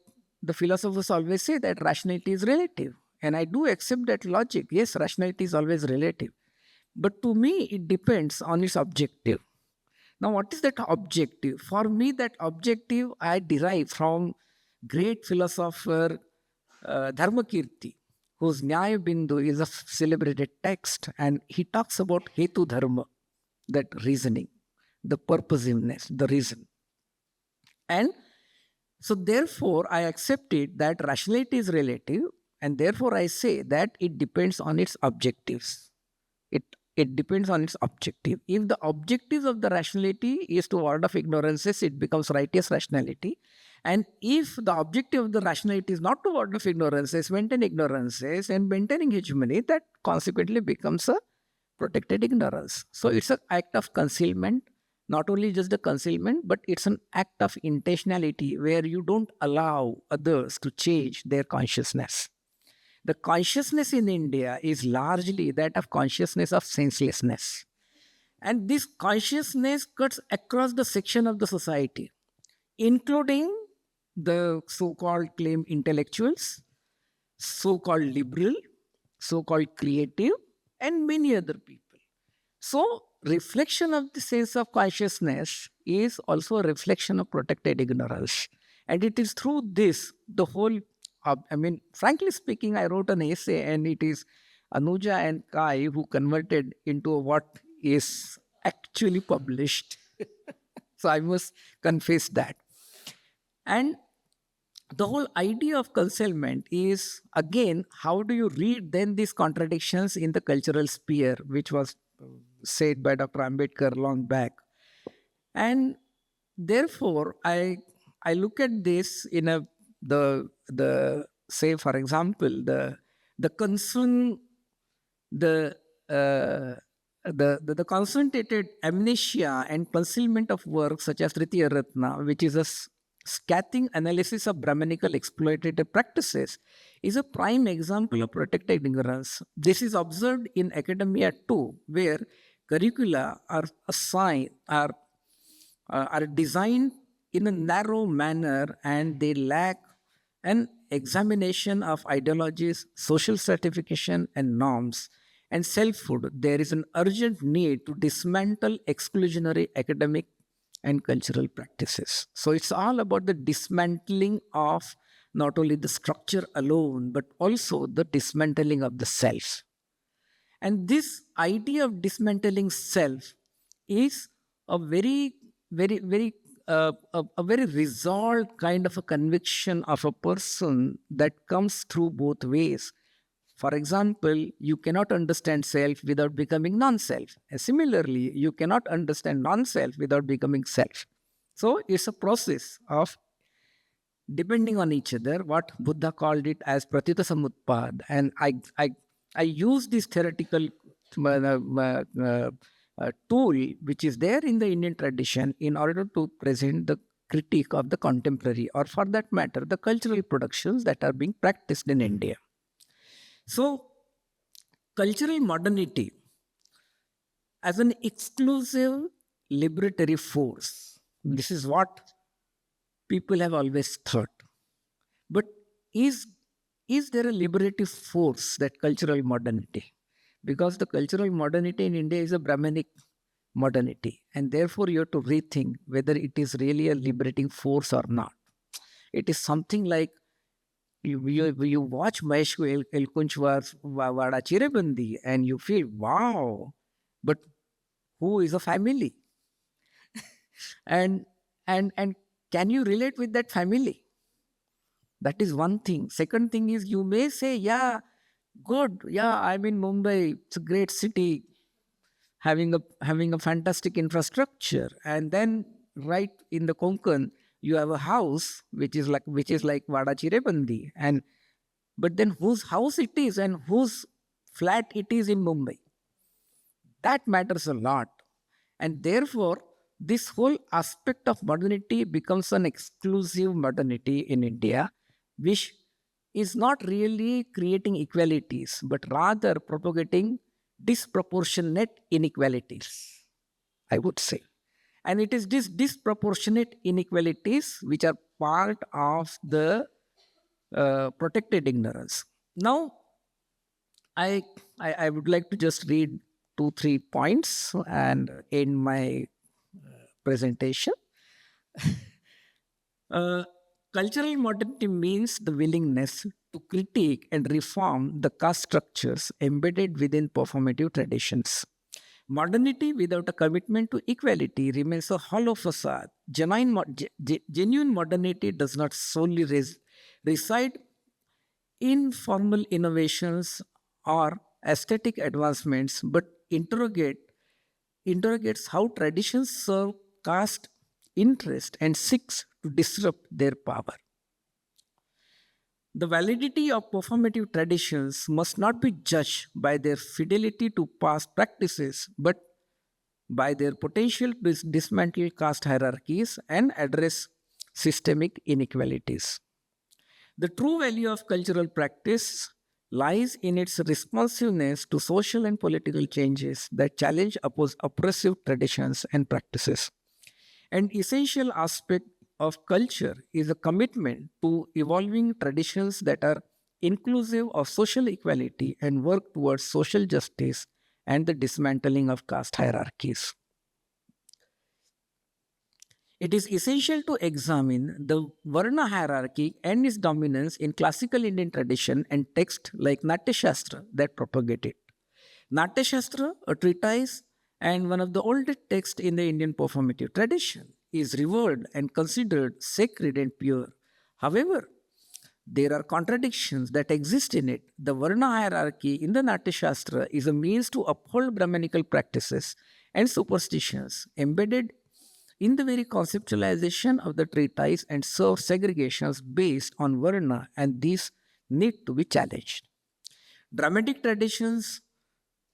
the philosophers always say that rationality is relative. And I do accept that logic. Yes, rationality is always relative. But to me, it depends on its objective. Now, what is that objective? For me, that objective I derive from great philosopher Dharmakirti, whose Nyaya Bindu is a celebrated text, and he talks about Hetu Dharma, that reasoning, the purposiveness, the reason. And so therefore, I accepted that rationality is relative, and therefore I say that it depends on its objectives. It depends on its objective. If the objective of the rationality is to ward off ignorances, it becomes righteous rationality. And if the objective of the rationality is not to ward off ignorances, maintain ignorances, and maintaining hegemony, that consequently becomes a protected ignorance. So it's an act of concealment, not only just the concealment, but it's an act of intentionality where you don't allow others to change their consciousness. The consciousness in India is largely that of consciousness of senselessness. And this consciousness cuts across the section of the society, including the so-called claimed intellectuals, so-called liberal, so-called creative, and many other people. So, reflection of the sense of consciousness is also a reflection of protected ignorance. And it is through this, the whole, frankly speaking, I wrote an essay, and it is Anuja and Kai who converted into what is actually published. So I must confess that. And the whole idea of concealment is, again, how do you read then these contradictions in the cultural sphere, which was said by Dr. Ambedkar long back. And therefore, I look at this in the say, for example, the concern, the concentrated amnesia and concealment of works such as Tritiya Ratna, which is a scathing analysis of Brahmanical exploitative practices, is a prime example of protected ignorance. This is observed in academia too, where curricula are assigned, are designed in a narrow manner, and they lack an examination of ideologies, social stratification and norms, and selfhood. There is an urgent need to dismantle exclusionary academic and cultural practices. So it's all about the dismantling of not only the structure alone, but also the dismantling of the self. And this idea of dismantling self is a very resolved kind of a conviction of a person that comes through both ways. For example, you cannot understand self without becoming non-self. And similarly, you cannot understand non-self without becoming self. So it's a process of depending on each other, what Buddha called it as pratita samutpad. And I use this theoretical tool which is there in the Indian tradition in order to present the critique of the contemporary, or for that matter, the cultural productions that are being practiced in India. So, cultural modernity as an exclusive liberatory force, this is what people have always thought. But is there a liberative force, that cultural modernity? Because the cultural modernity in India is a Brahmanic modernity, and therefore you have to rethink whether it is really a liberating force or not. It is something like you watch Mahesh Elkunchwar's Vada Chirebandi and you feel, wow, but who is a family? and can you relate with that family? That is one thing. Second thing is, you may say, yeah, Good. Yeah, I'm in Mumbai. It's a great city, having a fantastic infrastructure. And then right in the Konkan, you have a house which is like Vada Chirebandi. And but then whose house it is and whose flat it is in Mumbai. That matters a lot. And therefore, this whole aspect of modernity becomes an exclusive modernity in India, which is not really creating equalities, but rather propagating disproportionate inequalities, I would say. And it is these disproportionate inequalities which are part of the protected ignorance. Now, I would like to just read 2 3 points and end my presentation. Uh, Cultural modernity means the willingness to critique and reform the caste structures embedded within performative traditions. Modernity without a commitment to equality remains a hollow facade. Genuine modernity does not solely reside in formal innovations or aesthetic advancements, but interrogates how traditions serve caste interest and seeks to disrupt their power. The validity of performative traditions must not be judged by their fidelity to past practices, but by their potential to dismantle caste hierarchies and address systemic inequalities. The true value of cultural practice lies in its responsiveness to social and political changes that challenge oppressive traditions and practices. An essential aspect of culture is a commitment to evolving traditions that are inclusive of social equality and work towards social justice and the dismantling of caste hierarchies. It is essential to examine the Varna hierarchy and its dominance in classical Indian tradition and texts like Natya Shastra that propagate it. Natya Shastra, a treatise and one of the oldest texts in the Indian performative tradition, is revered and considered sacred and pure. However, there are contradictions that exist in it. The Varna hierarchy in the Natya Shastra is a means to uphold Brahmanical practices and superstitions embedded in the very conceptualization of the treatise and serve segregations based on Varna, and these need to be challenged. Dramatic traditions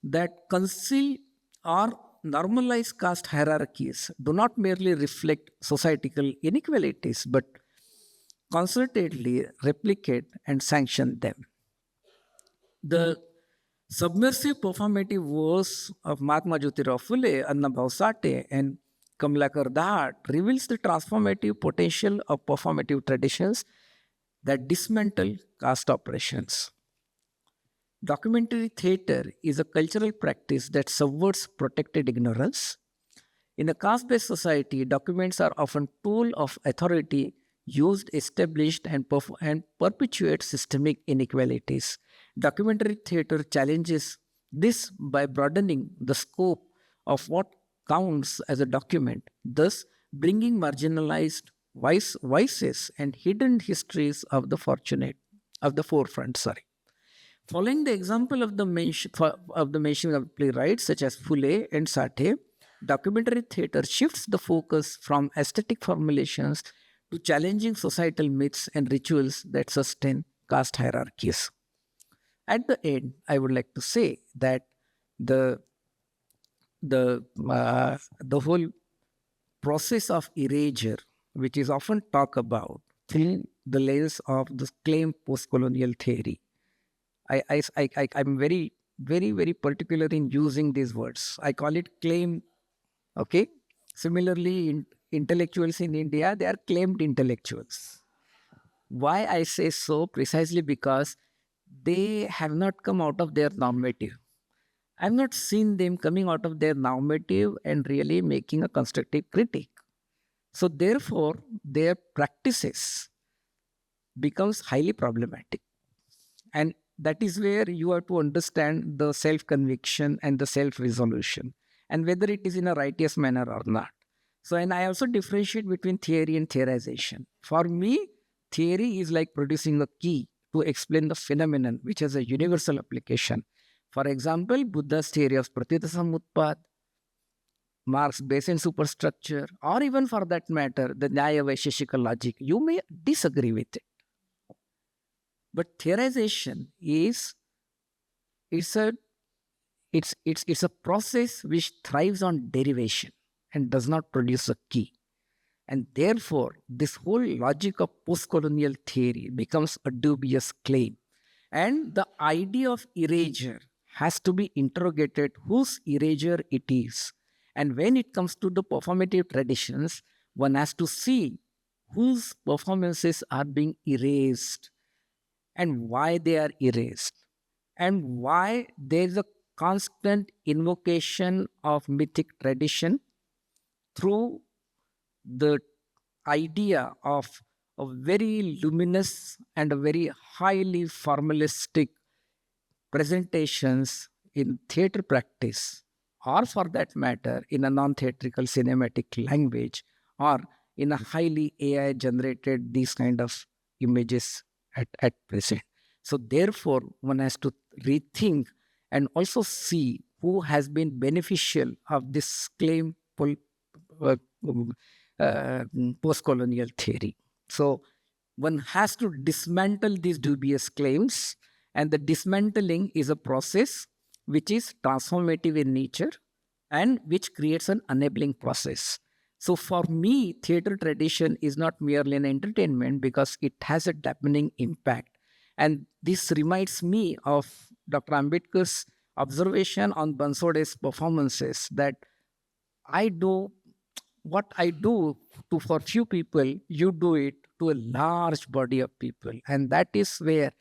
that conceal or normalize caste hierarchies do not merely reflect societal inequalities but concertedly replicate and sanction them. The submersive performative verse of Mahatma Jyotirao Phule, Annabhau Sate, and Kamlakar Dhat reveals the transformative potential of performative traditions that dismantle caste oppressions. Documentary theatre is a cultural practice that subverts protected ignorance. In a caste-based society, documents are often tool of authority used, established, and perpetuate systemic inequalities. Documentary theatre challenges this by broadening the scope of what counts as a document, thus bringing marginalized voices and hidden histories of the forefront. Following the example of the mention of playwrights such as Phule and Sathe, documentary theatre shifts the focus from aesthetic formulations to challenging societal myths and rituals that sustain caste hierarchies. At the end, I would like to say that the whole process of erasure, which is often talked about through the lens of the claim post-colonial theory, I'm very, very, very particular in using these words. I call it claim. Okay. Similarly, intellectuals in India, they are claimed intellectuals. Why I say so? Precisely because they have not come out of their normative. I've not seen them coming out of their normative and really making a constructive critique. So therefore, their practices becomes highly problematic. And that is where you have to understand the self-conviction and the self-resolution, and whether it is in a righteous manner or not. So, and I also differentiate between theory and theorization. For me, theory is like producing a key to explain the phenomenon which has a universal application. For example, Buddha's theory of Pratita Samutpad, Marx's Bayesian superstructure, or even for that matter, the Nyaya Vaisheshika logic. You may disagree with it. But theorization is it's a process which thrives on derivation and does not produce a key. And therefore, this whole logic of post-colonial theory becomes a dubious claim. And the idea of erasure has to be interrogated whose erasure it is. And when it comes to the performative traditions, one has to see whose performances are being erased and why they are erased and why there is a constant invocation of mythic tradition through the idea of a very luminous and a very highly formalistic presentations in theatre practice, or for that matter, in a non-theatrical cinematic language, or in a highly AI generated these kind of images at present. So therefore, one has to rethink and also see who has been beneficial of this claim post-colonial theory. So one has to dismantle these dubious claims, and the dismantling is a process which is transformative in nature and which creates an enabling process. So for me, theatre tradition is not merely an entertainment because it has a deepening impact. And this reminds me of Dr. Ambedkar's observation on Bansode's performances, that I do what I do for few people, you do it to a large body of people. And that is where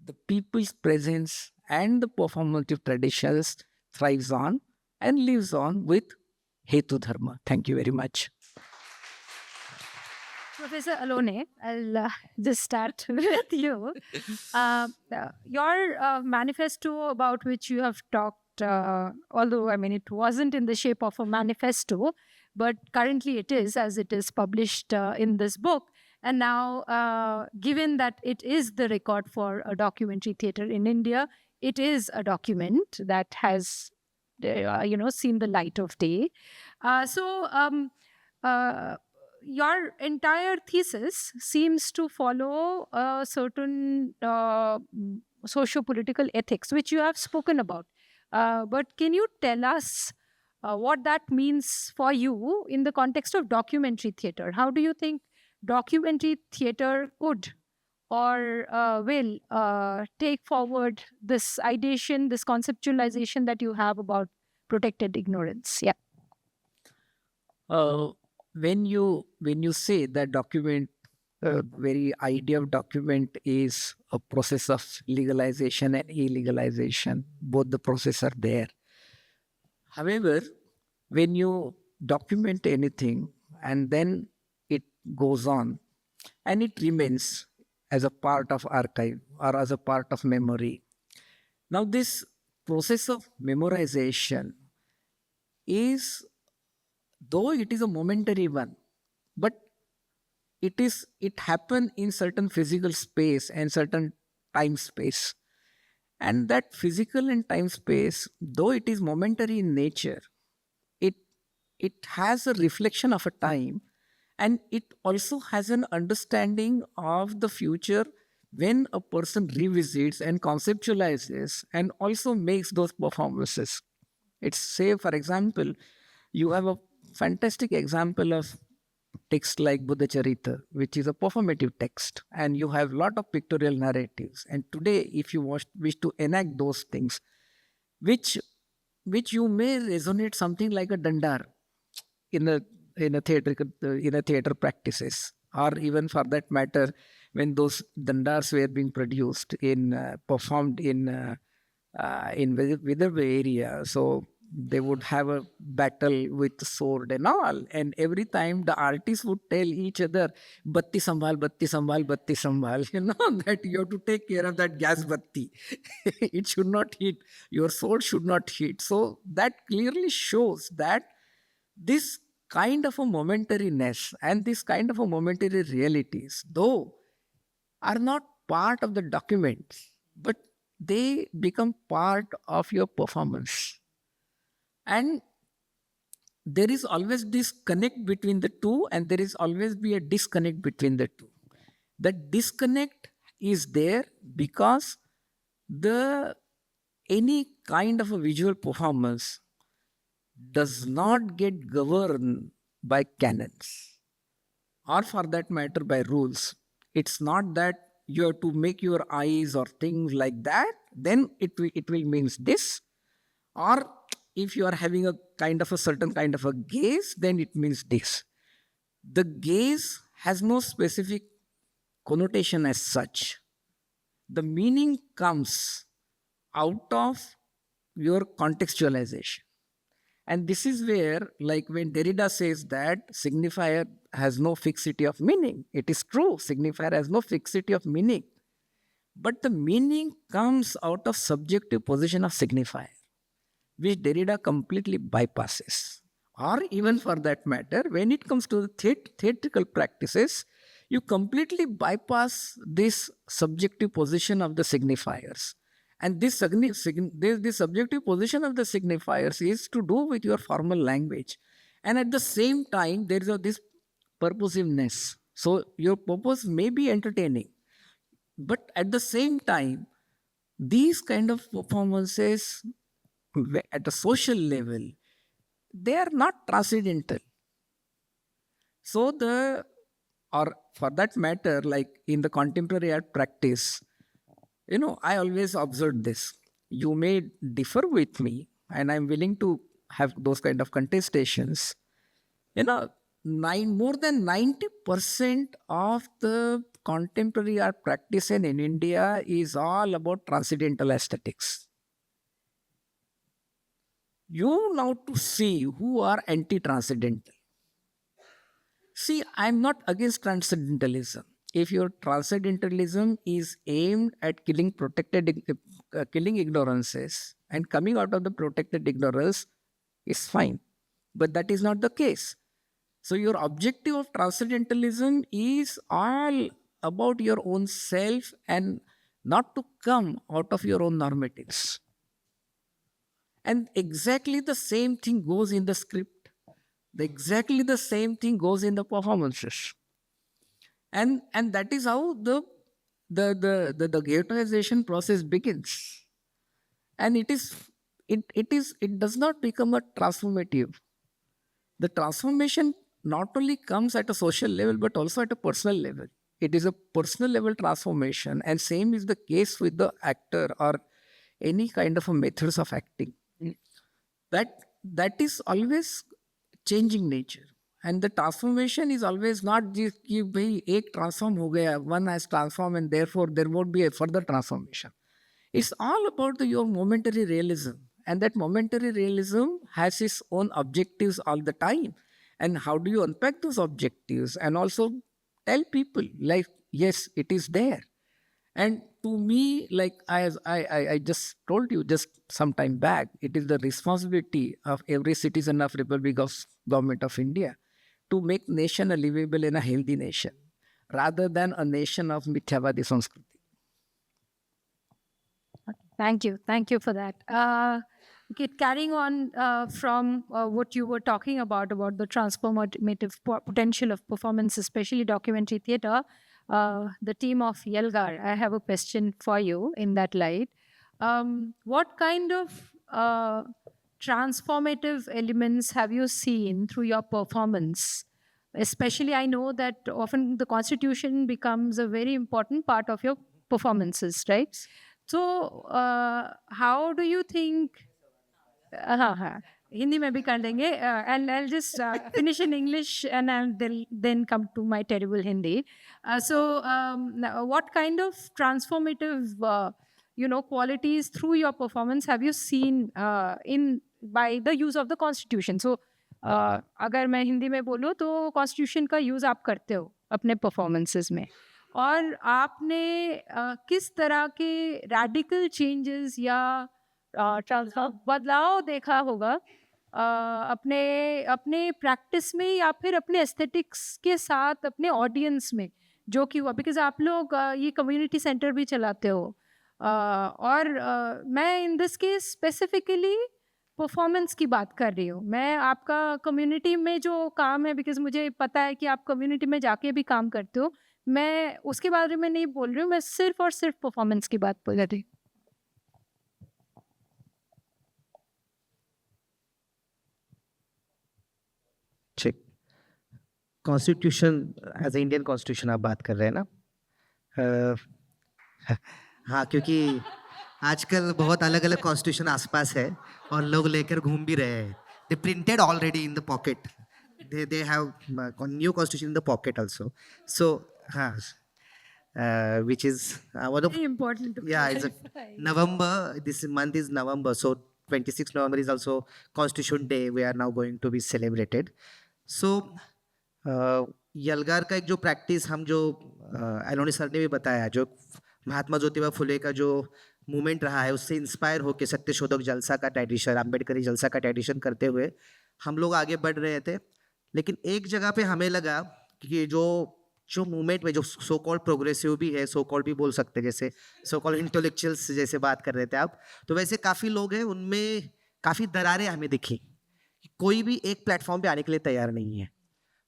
the people's presence and the performative traditions thrives on and lives on with Hetu Dharma. Thank you very much. Professor Alone, I'll just start with you. Your manifesto, about which you have talked, although I mean it wasn't in the shape of a manifesto, but currently it is, as it is published in this book. And now, given that it is the record for a documentary theatre in India, it is a document that has, seen the light of day. Your entire thesis seems to follow a certain socio-political ethics, which you have spoken about. But can you tell us what that means for you in the context of documentary theatre? How do you think documentary theatre could or will take forward this ideation, this conceptualization that you have about protected ignorance? Yeah. When you say that document, very idea of document is a process of legalization and illegalization. Both the process are there. However, when you document anything and then it goes on and it remains as a part of archive or as a part of memory. Now this process of memorization is, though it is a momentary one, but it happened in certain physical space and certain time space. And that physical and time space, though it is momentary in nature, it has a reflection of a time, and it also has an understanding of the future when a person revisits and conceptualizes and also makes those performances. It's, say, for example, you have a fantastic example of text like Buddha Charita, which is a performative text, and you have a lot of pictorial narratives. And today, if you wish to enact those things, which you may resonate something like a dandar in a theatre practices, or even for that matter, when those dandars were being produced performed in Vidarbha area, so they would have a battle with sword and all, and every time the artists would tell each other, "Batti sambhal, batti sambhal, batti sambhal," that you have to take care of that gas batti. It should not hit, your sword should not hit. So that clearly shows that this kind of a momentariness and this kind of a momentary realities, though are not part of the document, but they become part of your performance. And there is always this connect between the two, and there is always be a disconnect between the two. The disconnect is there because any kind of a visual performance does not get governed by canons, or for that matter by rules. It's not that you have to make your eyes or things like that, then it will means this. Or if you are having a kind of a certain kind of a gaze, then it means this. The gaze has no specific connotation as such. The meaning comes out of your contextualization. And this is where, like when Derrida says that signifier has no fixity of meaning, it is true, signifier has no fixity of meaning. But the meaning comes out of subjective position of signifier, which Derrida completely bypasses. Or even for that matter, when it comes to the theatrical practices, you completely bypass this subjective position of the signifiers. And this subjective position of the signifiers is to do with your formal language. And at the same time, there is this purposiveness. So your purpose may be entertaining, but at the same time, these kind of performances at a social level, they are not transcendental. So or for that matter, like in the contemporary art practice, I always observed this. You may differ with me, and I'm willing to have those kind of contestations. More than 90% of the contemporary art practice in India is all about transcendental aesthetics. You now to see who are anti-transcendental. See, I'm not against transcendentalism. If your transcendentalism is aimed at killing ignorances and coming out of the protected ignorance, is fine. But that is not the case. So your objective of transcendentalism is all about your own self and not to come out of your own normatives. And exactly the same thing goes in the script. Exactly the same thing goes in the performances. And that is how the Goetheization process begins. And it does not become a transformative. The transformation not only comes at a social level, but also at a personal level. It is a personal level transformation, and same is the case with the actor or any kind of a methods of acting. That is always changing nature. And the transformation is always not just कि भाई एक transform हो गया, one has transformed and therefore there won't be a further transformation. It's all about your momentary realism, and that momentary realism has its own objectives all the time. And how do you unpack those objectives and also tell people like, yes, it is there. And to me, like I just told you just some time back, it is the responsibility of every citizen of Republic of Government of India to make nation a livable and a healthy nation, rather than a nation of Mithyavadi Sanskriti. Thank you for that. Okay, carrying on from what you were talking about the transformative potential of performance, especially documentary theatre, the team of Yalgaar, I have a question for you in that light. What kind of transformative elements have you seen through your performance? Especially, I know that often the Constitution becomes a very important part of your performances, right? So, how do you think? Hindi mein bhi kar lenge, and I'll just finish in English and I'll then come to my terrible Hindi. What kind of transformative, qualities through your performance have you seen by the use of the Constitution? So, अगर मैं हिंदी में बोलूँ तो Constitution का use आप करते हो अपने performances में, और आपने किस तरह के radical changes या बदलाव देखा होगा अपने प्रैक्टिस में या फिर अपने एस्थेटिक्स के साथ अपने ऑडियंस में, जो कि हुआ, बिकॉज आप लोग ये कम्युनिटी सेंटर भी चलाते हो, और मैं in this case specifically performance की बात कर रही हूँ। मैं आपका कम्युनिटी में जो काम है, बिकॉज मुझे पता है कि आप कम्युनिटी में जाके भी काम करते हो, मैं उसके बारे में नहीं बोल रही हूँ, मैं सिर्फ और सिर्फ परफॉर्मेंस की बात बोल रही हूँ। ठीक, constitution as a Indian constitution आप बात कर रहे हैं ना? हाँ, क्योंकि आजकल बहुत अलग अलग कॉन्स्टिट्यूशन आसपास है और लोग लेकर घूम भी रहे हैं. They printed already in the pocket. they have new constitution in the pocket also. So which is one of, Very important to yeah, it's clarify. November. This month is November, so 26 November is also Constitution Day. We are now going to be celebrated. So यलगार का एक जो practice हम जो एलोनी sir ने भी बताया, जो महात्मा ज्योतिबा फुले का जो मूवमेंट रहा है, उससे इंस्पायर होकर सत्यशोधक जलसा का ट्रेडिशन, अम्बेडकरी जलसा का ट्रेडिशन करते हुए हम लोग आगे बढ़ रहे थे. लेकिन एक जगह पे हमें लगा कि जो मूवमेंट में जो सो कॉल्ड प्रोग्रेसिव भी है, सो कॉल्ड भी बोल सकते हैं, जैसे सो कॉल्ड इंटेलेक्चुअल्स जैसे बात कर रहे थे आप, तो वैसे काफ़ी लोग हैं, उनमें काफ़ी दरारें हमें दिखी. कोई भी एक प्लेटफॉर्म पे आने के लिए तैयार नहीं है.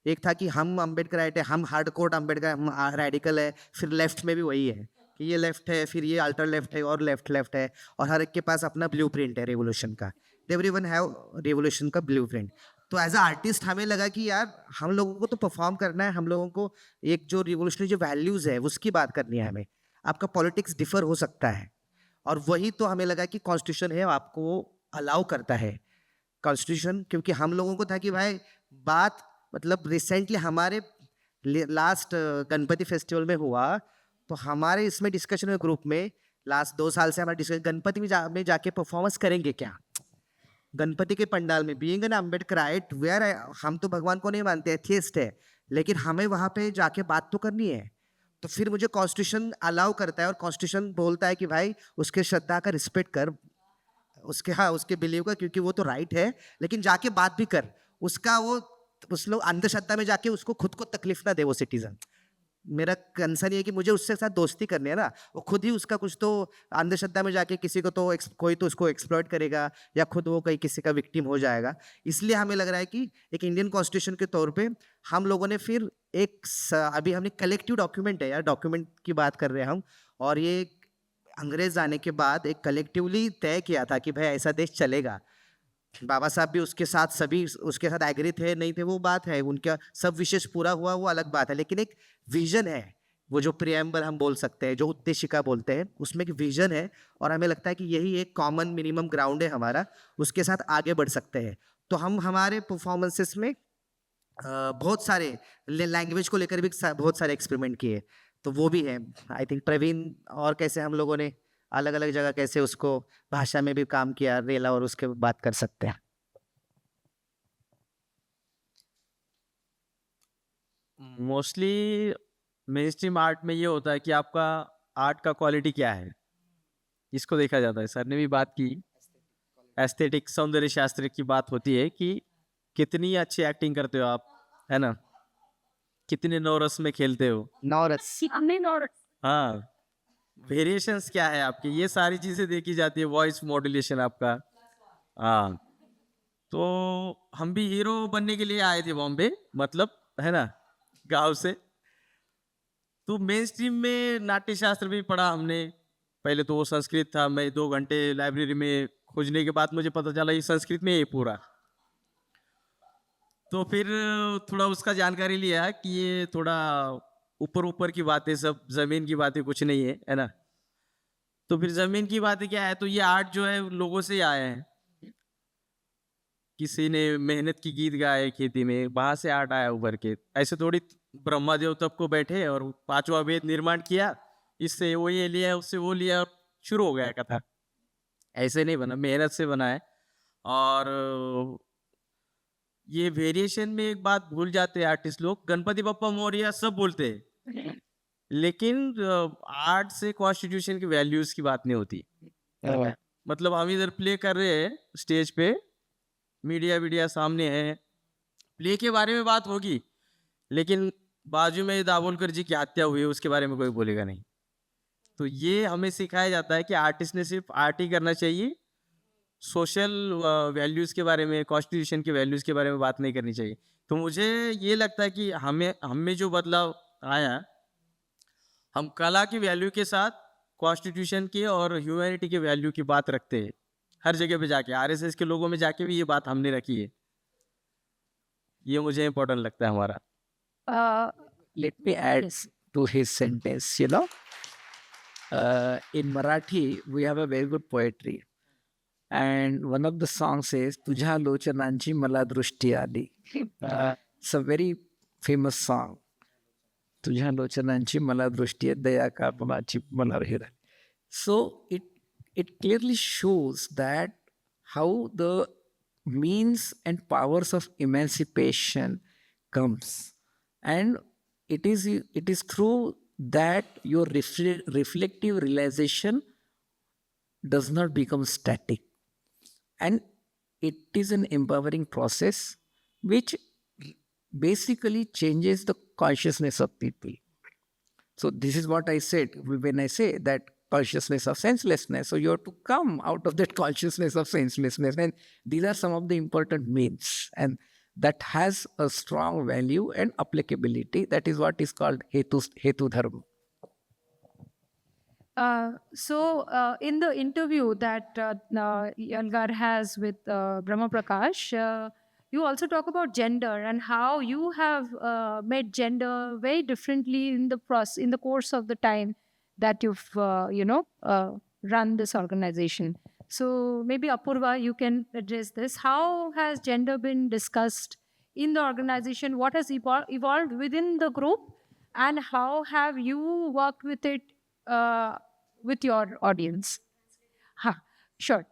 एक था कि हम अम्बेडकराइट है, हम हार्ड कोर अम्बेडकर, हम रेडिकल है. फिर लेफ्ट में भी वही है कि ये लेफ्ट है, फिर ये अल्टर लेफ्ट है और लेफ्ट है, और हर एक के पास अपना ब्लू प्रिंट है रेवोल्यूशन का. एवरीवन हैव रेवोल्यूशन का ब्लू प्रिंट. तो एज अ आर्टिस्ट हमें लगा कि यार हम लोगों को तो परफॉर्म करना है, हम लोगों को एक जो रिवोल्यूशनरी जो वैल्यूज़ है उसकी बात करनी है हमें. आपका पॉलिटिक्स डिफर हो सकता है, और वही तो हमें लगा कि कॉन्स्टिट्यूशन है आपको अलाउ करता है. कॉन्स्टिट्यूशन, क्योंकि हम लोगों को था कि भाई बात, मतलब रिसेंटली हमारे लास्ट गणपति फेस्टिवल में हुआ, तो हमारे इसमें डिस्कशन में ग्रुप में लास्ट 2 साल से हमारा डिस्कशन, गणपति में जाके परफॉर्मेंस करेंगे क्या गणपति के पंडाल में. बीइंग एन अम्बेडकराइट, वेयर हम तो भगवान को नहीं मानते, एथियस्ट है, लेकिन हमें वहाँ पे जाके बात तो करनी है. तो फिर मुझे कॉन्स्टिट्यूशन अलाउ करता है, और कॉन्स्टिट्यूशन बोलता है कि भाई उसके श्रद्धा का रिस्पेक्ट कर, उसके बिलीव का, क्योंकि वो तो राइट है, लेकिन जाके बात भी कर उसका. वो उस लोग अंधश्रद्धा में जाके उसको खुद को तकलीफ ना दे वो सिटीजन. मेरा कंसर्न ये है कि मुझे उसके साथ दोस्ती करनी है ना, वो खुद ही उसका कुछ तो अंधश्रद्धा में जाके किसी को तो कोई तो उसको एक्सप्लॉइट करेगा, या खुद वो कहीं किसी का विक्टिम हो जाएगा. इसलिए हमें लग रहा है कि एक इंडियन कॉन्स्टिट्यूशन के तौर पे हम लोगों ने फिर अभी हमने कलेक्टिव डॉक्यूमेंट है यार, डॉक्यूमेंट की बात कर रहे हैं हम, और ये अंग्रेज आने के बाद एक कलेक्टिवली तय किया था कि भाई ऐसा देश चलेगा. बाबा साहब भी उसके साथ, सभी उसके साथ एग्री थे नहीं थे वो बात है, उनका सब विशेष पूरा हुआ वो अलग बात है, लेकिन एक विजन है, वो जो प्रियम्बल हम बोल सकते हैं, जो उद्देशिका बोलते हैं, उसमें एक विजन है, और हमें लगता है कि यही एक कॉमन मिनिमम ग्राउंड है हमारा, उसके साथ आगे बढ़ सकते हैं. तो हम हमारे परफॉर्मेंसेस में बहुत सारे लैंग्वेज को लेकर भी बहुत सारे एक्सपेरिमेंट किए, तो वो भी है. आई थिंक प्रवीण और कैसे हम लोगों ने अलग अलग जगह कैसे उसको भाषा में भी काम किया, रेला, और उसके बात कर सकते हैं. मोस्टली मेन स्ट्रीम आर्ट में ये होता है कि आपका आर्ट का क्वालिटी क्या है, इसको देखा जाता है. सर ने भी बात की, एस्थेटिक सौंदर्य शास्त्र की बात होती है कि कितनी अच्छी एक्टिंग करते हो आप, है ना, कितने नौरस में खेलते हो. नौरस, हाँ, वेरिएशंस क्या है आपके, ये सारी चीज़ें देखी जाती है. वॉइस मॉड्यूलेशन आपका. हाँ, तो हम भी हीरो बनने के लिए आए थे बॉम्बे, मतलब है ना, गांव से. तो मेन स्ट्रीम में नाट्य शास्त्र भी पढ़ा हमने. पहले तो वो संस्कृत था, मैं 2 घंटे लाइब्रेरी में खोजने के बाद मुझे पता चला ये संस्कृत में है पूरा. तो फिर थोड़ा उसका जानकारी लिया कि ये थोड़ा ऊपर की बातें, सब जमीन की बातें कुछ नहीं है, है ना. तो फिर जमीन की बातें क्या है, तो ये आर्ट जो है लोगों से आया है. किसी ने मेहनत की गीत गाए खेती में, वहां से आर्ट आया उभर के. ऐसे थोड़ी ब्रह्मादेव तब को बैठे और 5वां वेद निर्माण किया, इससे वो ये लिया उससे वो लिया और शुरू हो गया कथा. ऐसे नहीं बना, मेहनत से बना है. और ये वेरिएशन में एक बात भूल जाते हैं आर्टिस्ट लोग, गणपति बप्पा मोरिया सब बोलते हैं, लेकिन आर्ट से कॉन्स्टिट्यूशन की वैल्यूज की बात नहीं होती. मतलब हम इधर प्ले कर रहे हैं स्टेज पे, मीडिया सामने है, प्ले के बारे में बात होगी, लेकिन बाजू में दाभोलकर जी की हत्या हुई है उसके बारे में कोई बोलेगा नहीं। तो ये हमें सिखाया जाता है कि आर्टिस्ट ने सिर्फ आर्ट ही करना चाहिए, सोशल वैल्यूज़ के बारे में, कॉन्स्टिट्यूशन के वैल्यूज़ के बारे में बात नहीं करनी चाहिए। तो मुझे ये लगता है कि हम में जो बदलाव आया, हम कला की वैल्यू के साथ कॉन्स्टिट्यूशन के और ह्यूमैनिटी के वैल्यू की बात रखते हैं हर जगह पे जाके। आरएसएस के लोगों में जाके भी ये बात हमने रखी है। ये मुझे इम्पोर्टेंट लगता है हमारा। Let me add to his sentence, you know. In Marathi, we have a very good poetry. And one of the songs says, Tujha Lochananchi Mala Drushti Ali. It's a very famous song. Tujha Lochananchi Mala Drushti Daya Ka Panachi Mala Hira. So it clearly shows that how the means and powers of emancipation comes. And it is through that your reflective realization does not become static. And it is an empowering process which basically changes the consciousness of people. So this is what I said when I say that consciousness of senselessness. So you have to come out of that consciousness of senselessness. And these are some of the important means. And that has a strong value and applicability. That is what is called Hetu Dharma. In the interview that Yalgaar has with Brahma Prakash, you also talk about gender and how you have made gender very differently in the course of the time that you've run this organization. So maybe Apurva, you can address this. How has gender been discussed in the organization? What has evolved within the group, and how have you worked with it with your audience? हाँ, sure.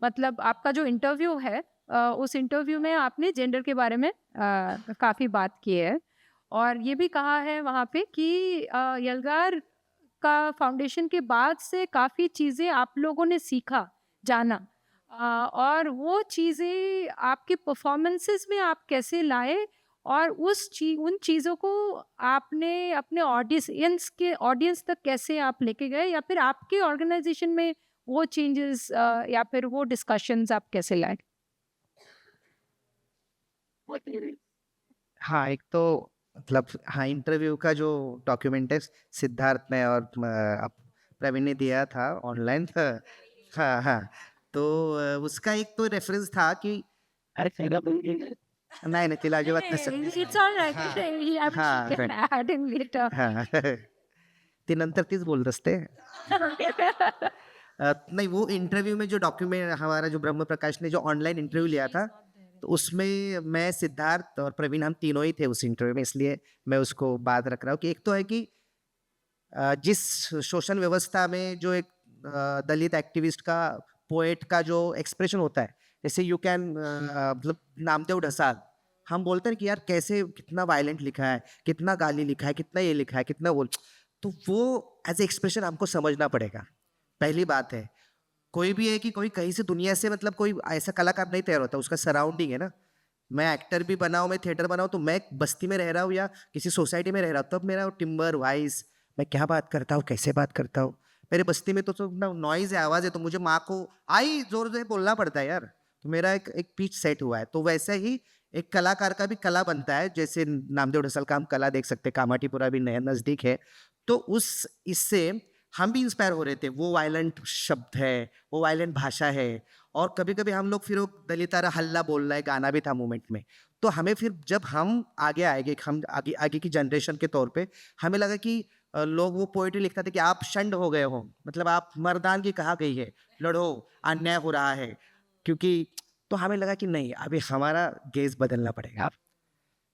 मतलब आपका जो interview है, उस interview में आपने gender के बारे में काफ़ी बात की है, और ये भी कहा है वहाँ पे कि यलगार का फाउंडेशन के बाद से काफ़ी चीज़ें आप लोगों ने सीखा, जाना, और वो चीज़ें आपके परफॉर्मेंसेस में आप कैसे लाए, और उन चीज़ों को आपने अपने ऑडियंस तक कैसे आप लेके गए, या फिर आपके ऑर्गेनाइजेशन में वो चेंजेस या फिर वो डिस्कशंस आप कैसे लाए? हाँ, एक तो मतलब हाँ, इंटरव्यू का जो डॉक्यूमेंट है सिद्धार्थ ने और प्रवीण ने दिया था ऑनलाइन। हाँ हाँ, तो उसका एक तो रेफरेंस था कि नाही तिला अजिबात नसेल. It's all right. I'm adding later. ती नंतर तीच बोलत असते. नहीं, वो इंटरव्यू में जो डॉक्यूमेंट हमारा जो ब्रह्म प्रकाश ने जो ऑनलाइन इंटरव्यू लिया था, तो उसमें मैं, सिद्धार्थ और प्रवीण, हम तीनों ही थे उस इंटरव्यू में, इसलिए मैं उसको बात रख रहा हूँ कि एक तो है कि जिस शोषण व्यवस्था में जो एक दलित एक्टिविस्ट का, पोएट का जो एक्सप्रेशन होता है, जैसे यू कैन मतलब नामदेव ढसाल, हम बोलते हैं कि यार कैसे, कितना वायलेंट लिखा है, कितना गाली लिखा है, कितना ये लिखा है, कितना बोल, तो वो एज ए एक्सप्रेशन हमको समझना पड़ेगा. पहली बात है, कोई भी है कि कोई कहीं से दुनिया से, मतलब कोई ऐसा कलाकार नहीं तैयार होता, उसका सराउंडिंग है ना. मैं एक्टर भी बनाऊँ, मैं थिएटर बनाऊँ, तो मैं बस्ती में रह रहा हूँ या किसी सोसाइटी में रह रहा हूँ, तब मेरा टिम्बर वाइज मैं क्या बात करता हूँ, कैसे बात करता हूँ. मेरे बस्ती में तो नॉइज़ है, आवाज़ है, तो मुझे माँ को आई जोर से बोलना पड़ता है यार, तो मेरा एक पिच सेट हुआ है. तो वैसे ही एक कलाकार का भी कला बनता है. जैसे नामदेव ढसाल का हम कला देख सकते हैं, कामाठीपुरा भी नज़दीक है, तो इससे हम भी इंस्पायर हो रहे थे. वो वायलेंट शब्द है, वो वायलेंट भाषा है, और कभी कभी हम लोग फिर वो दलितारा हल्ला बोल रहा है, गाना भी था मूवमेंट में. तो हमें फिर जब हम आगे आएंगे, हम आगे की जनरेशन के तौर पे हमें लगा कि लोग वो पोएट्री लिखता था कि आप शंड हो गए हो, मतलब आप मर्दान की कहा गई है, लड़ो, अन्याय हो रहा है, क्योंकि तो हमें लगा कि नहीं, अभी हमारा गेज बदलना पड़ेगा.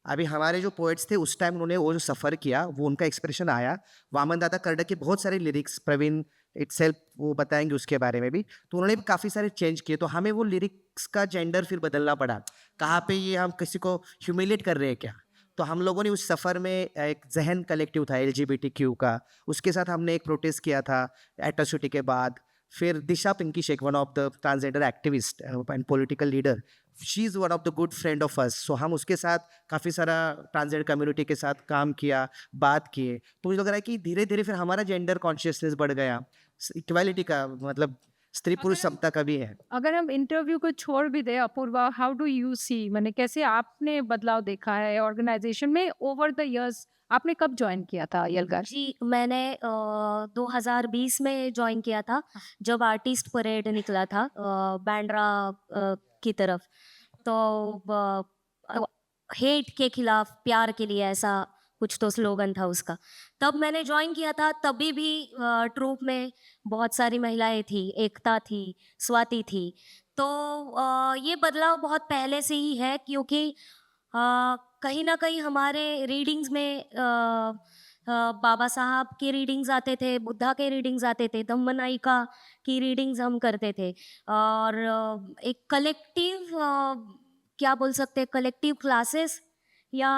अभी हमारे जो पोएट्स थे उस टाइम, उन्होंने वो जो सफ़र किया, वो उनका एक्सप्रेशन आया. वामन दादा कर्डक के बहुत सारे लिरिक्स, प्रवीण इटसेल्फ वो बताएंगे उसके बारे में भी, तो उन्होंने भी काफ़ी सारे चेंज किए. तो हमें वो लिरिक्स का जेंडर फिर बदलना पड़ा. कहाँ पे ये हम किसी को ह्यूमिलेट कर रहे हैं क्या. तो हम लोगों ने उस सफ़र में एक जहन कलेक्टिव था LGBTQ का, उसके साथ हमने एक प्रोटेस्ट किया था एट्रोसिटी के बाद. फिर Disha Pinki Shaikh, one of the transgender activist and political leader, she is one of the good friend of us. So हम उसके साथ काफ़ी सारा ट्रांसजेंडर कम्युनिटी के साथ काम किया, बात किए. तो मुझे लग रहा है कि धीरे धीरे फिर हमारा जेंडर कॉन्शियसनेस बढ़ गया. इक्वालिटी का मतलब स्त्री पुरुष समता का भी है. अगर हम इंटरव्यू को छोड़ भी दें Apoorva, how do you see, मैंने कैसे आपने बदलाव देखा है ऑर्गेनाइजेशन में ओवर द इयर्स? आपने कब ज्वाइन किया था यलगार? जी, मैंने 2020 में ज्वाइन किया था, जब आर्टिस्ट परेड निकला था बांद्रा की तरफ. तो हेट के खिलाफ प्यार के लिए, ऐसा कुछ तो स्लोगन था उसका. तब मैंने ज्वाइन किया था. तभी भी ट्रूप में बहुत सारी महिलाएं थी, एकता थी, स्वाति थी. तो ये बदलाव बहुत पहले से ही है, क्योंकि कहीं ना कहीं हमारे रीडिंग्स में बाबा साहब के रीडिंग्स आते थे, बुद्धा के रीडिंग्स आते थे, धम्मनायिका की रीडिंग्स हम करते थे. और एक कलेक्टिव, क्या बोल सकते हैं, कलेक्टिव क्लासेस या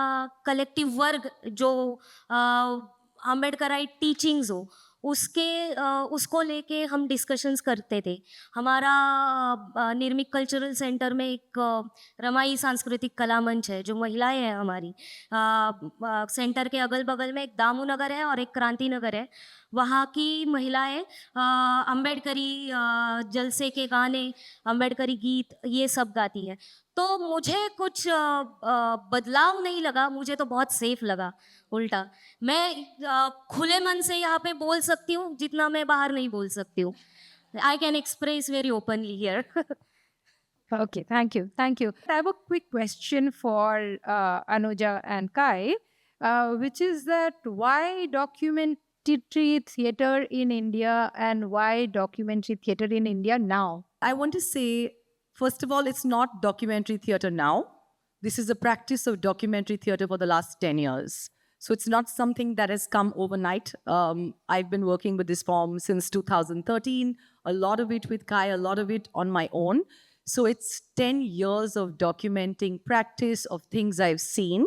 कलेक्टिव वर्ग जो अम्बेडकराइट टीचिंग्स हो, उसको लेके हम डिस्कशंस करते थे. हमारा निर्मिक कल्चरल सेंटर में एक रमाई सांस्कृतिक कला मंच है, जो महिलाएं हैं हमारी. सेंटर के अगल बगल में एक दामू नगर है और एक क्रांति नगर है. वहाँ की महिलाएं अम्बेडकरी जलसे के गाने, अम्बेडकरी गीत, ये सब गाती हैं. तो मुझे कुछ बदलाव नहीं लगा, मुझे तो बहुत सेफ लगा. उल्टा मैं खुले मन से यहाँ पे बोल सकती हूँ जितना मैं बाहर नहीं बोल सकती हूँ. I can express very openly here. Okay, thank you. Thank you. I have a quick question for Anuja and Kai, which is that why documentary theatre in India and why documentary theatre in India now? I want to say, first of all, it's not documentary theatre now. This is a practice of documentary theatre for the last 10 years. So it's not something that has come overnight. I've been working with this form since 2013, a lot of it with Kai, a lot of it on my own. So it's 10 years of documenting practice of things I've seen.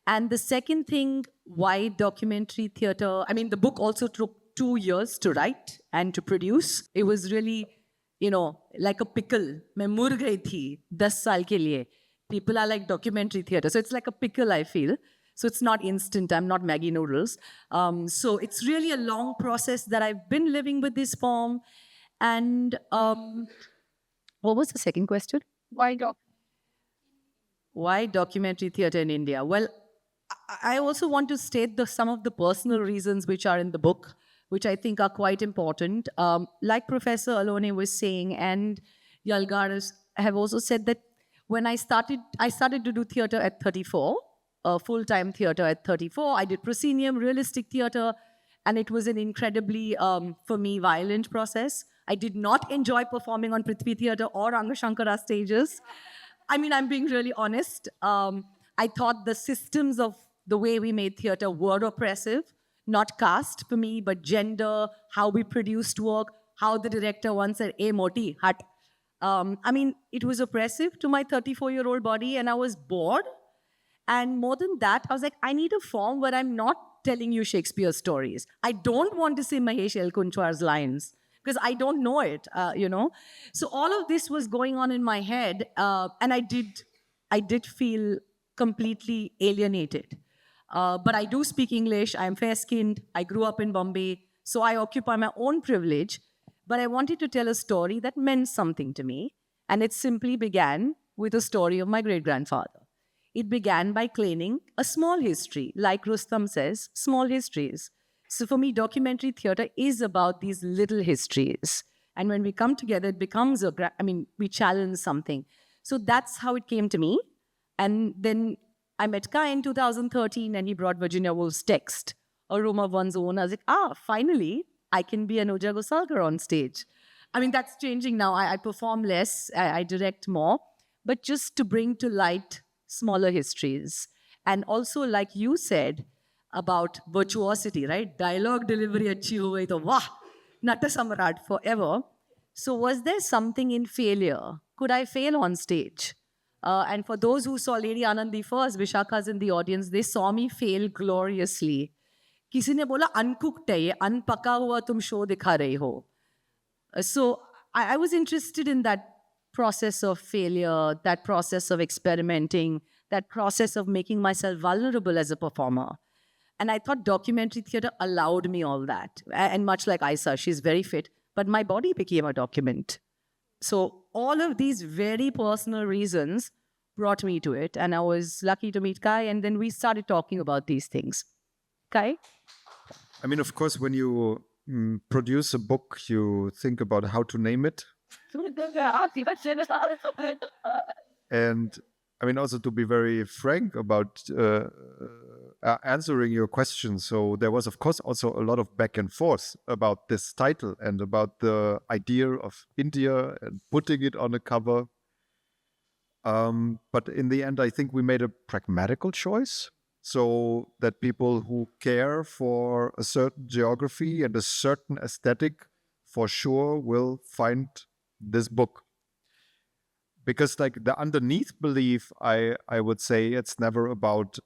And the second thing, why documentary theatre? I mean, the book also took 2 years to write and to produce. It was really, you know, like a pickle. मैं मुर गई थी 10 साल के लिए. People are like documentary theatre. So it's like a pickle, I feel. So it's not instant. I'm not Maggie noodles. So it's really a long process that I've been living with this form. And what was the second question? Why documentary theatre in India? Well, I also want to state some of the personal reasons which are in the book, which I think are quite important. Like Professor Alone was saying, and Yalgaar have also said that when I started to do theatre at 34, full-time theatre at 34. I did proscenium, realistic theatre, and it was an incredibly, for me, violent process. I did not enjoy performing on Prithvi Theatre or Angashankara stages. I mean, I'm being really honest. I thought the systems of the way we made theatre were oppressive, not caste for me, but gender, how we produced work, how the director once said, "Hey, Moti, hut." I mean, it was oppressive to my 34-year-old body, and I was bored. And more than that, I was like, I need a form where I'm not telling you Shakespeare stories. I don't want to say Mahesh L. Kunchwar's lines because I don't know it, you know. So all of this was going on in my head, and I did feel completely alienated. But I do speak English. I'm fair-skinned. I grew up in Bombay. So I occupy my own privilege. But I wanted to tell a story that meant something to me. And it simply began with a story of my great-grandfather. It began by claiming a small history. Like Rustam says, small histories. So for me, documentary theatre is about these little histories. And when we come together, it becomes we challenge something. So that's how it came to me. And then I met Kai in 2013, and he brought Virginia Woolf's text, A Room of One's Own. I was like, finally, I can be Anuja Ghosalkar on stage. I mean, that's changing now. I perform less, I direct more, but just to bring to light smaller histories. And also, like you said, about virtuosity, right? Dialogue delivery achhi ho gayi to wah, Nata Samrat forever. So was there something in failure? Could I fail on stage? And for those who saw Lady Anandi first, Vishakha's in the audience, they saw me fail gloriously. किसी ने बोला uncooked है ये, अनपका हुआ तुम show दिखा रही हो. So I was interested in that process of failure, that process of experimenting, that process of making myself vulnerable as a performer. And I thought documentary theater allowed me all that. And much like Isa, she's very fit, but my body became a document. So all of these very personal reasons brought me to it. And I was lucky to meet Kai. And then we started talking about these things. Kai? I mean, of course, when you produce a book, you think about how to name it. And I mean, also to be very frank about answering your question. So there was, of course, also a lot of back and forth about this title and about the idea of India and putting it on a cover. But in the end, I think we made a pragmatical choice, so that people who care for a certain geography and a certain aesthetic for sure will find this book. Because like the underneath belief, I would say it's never about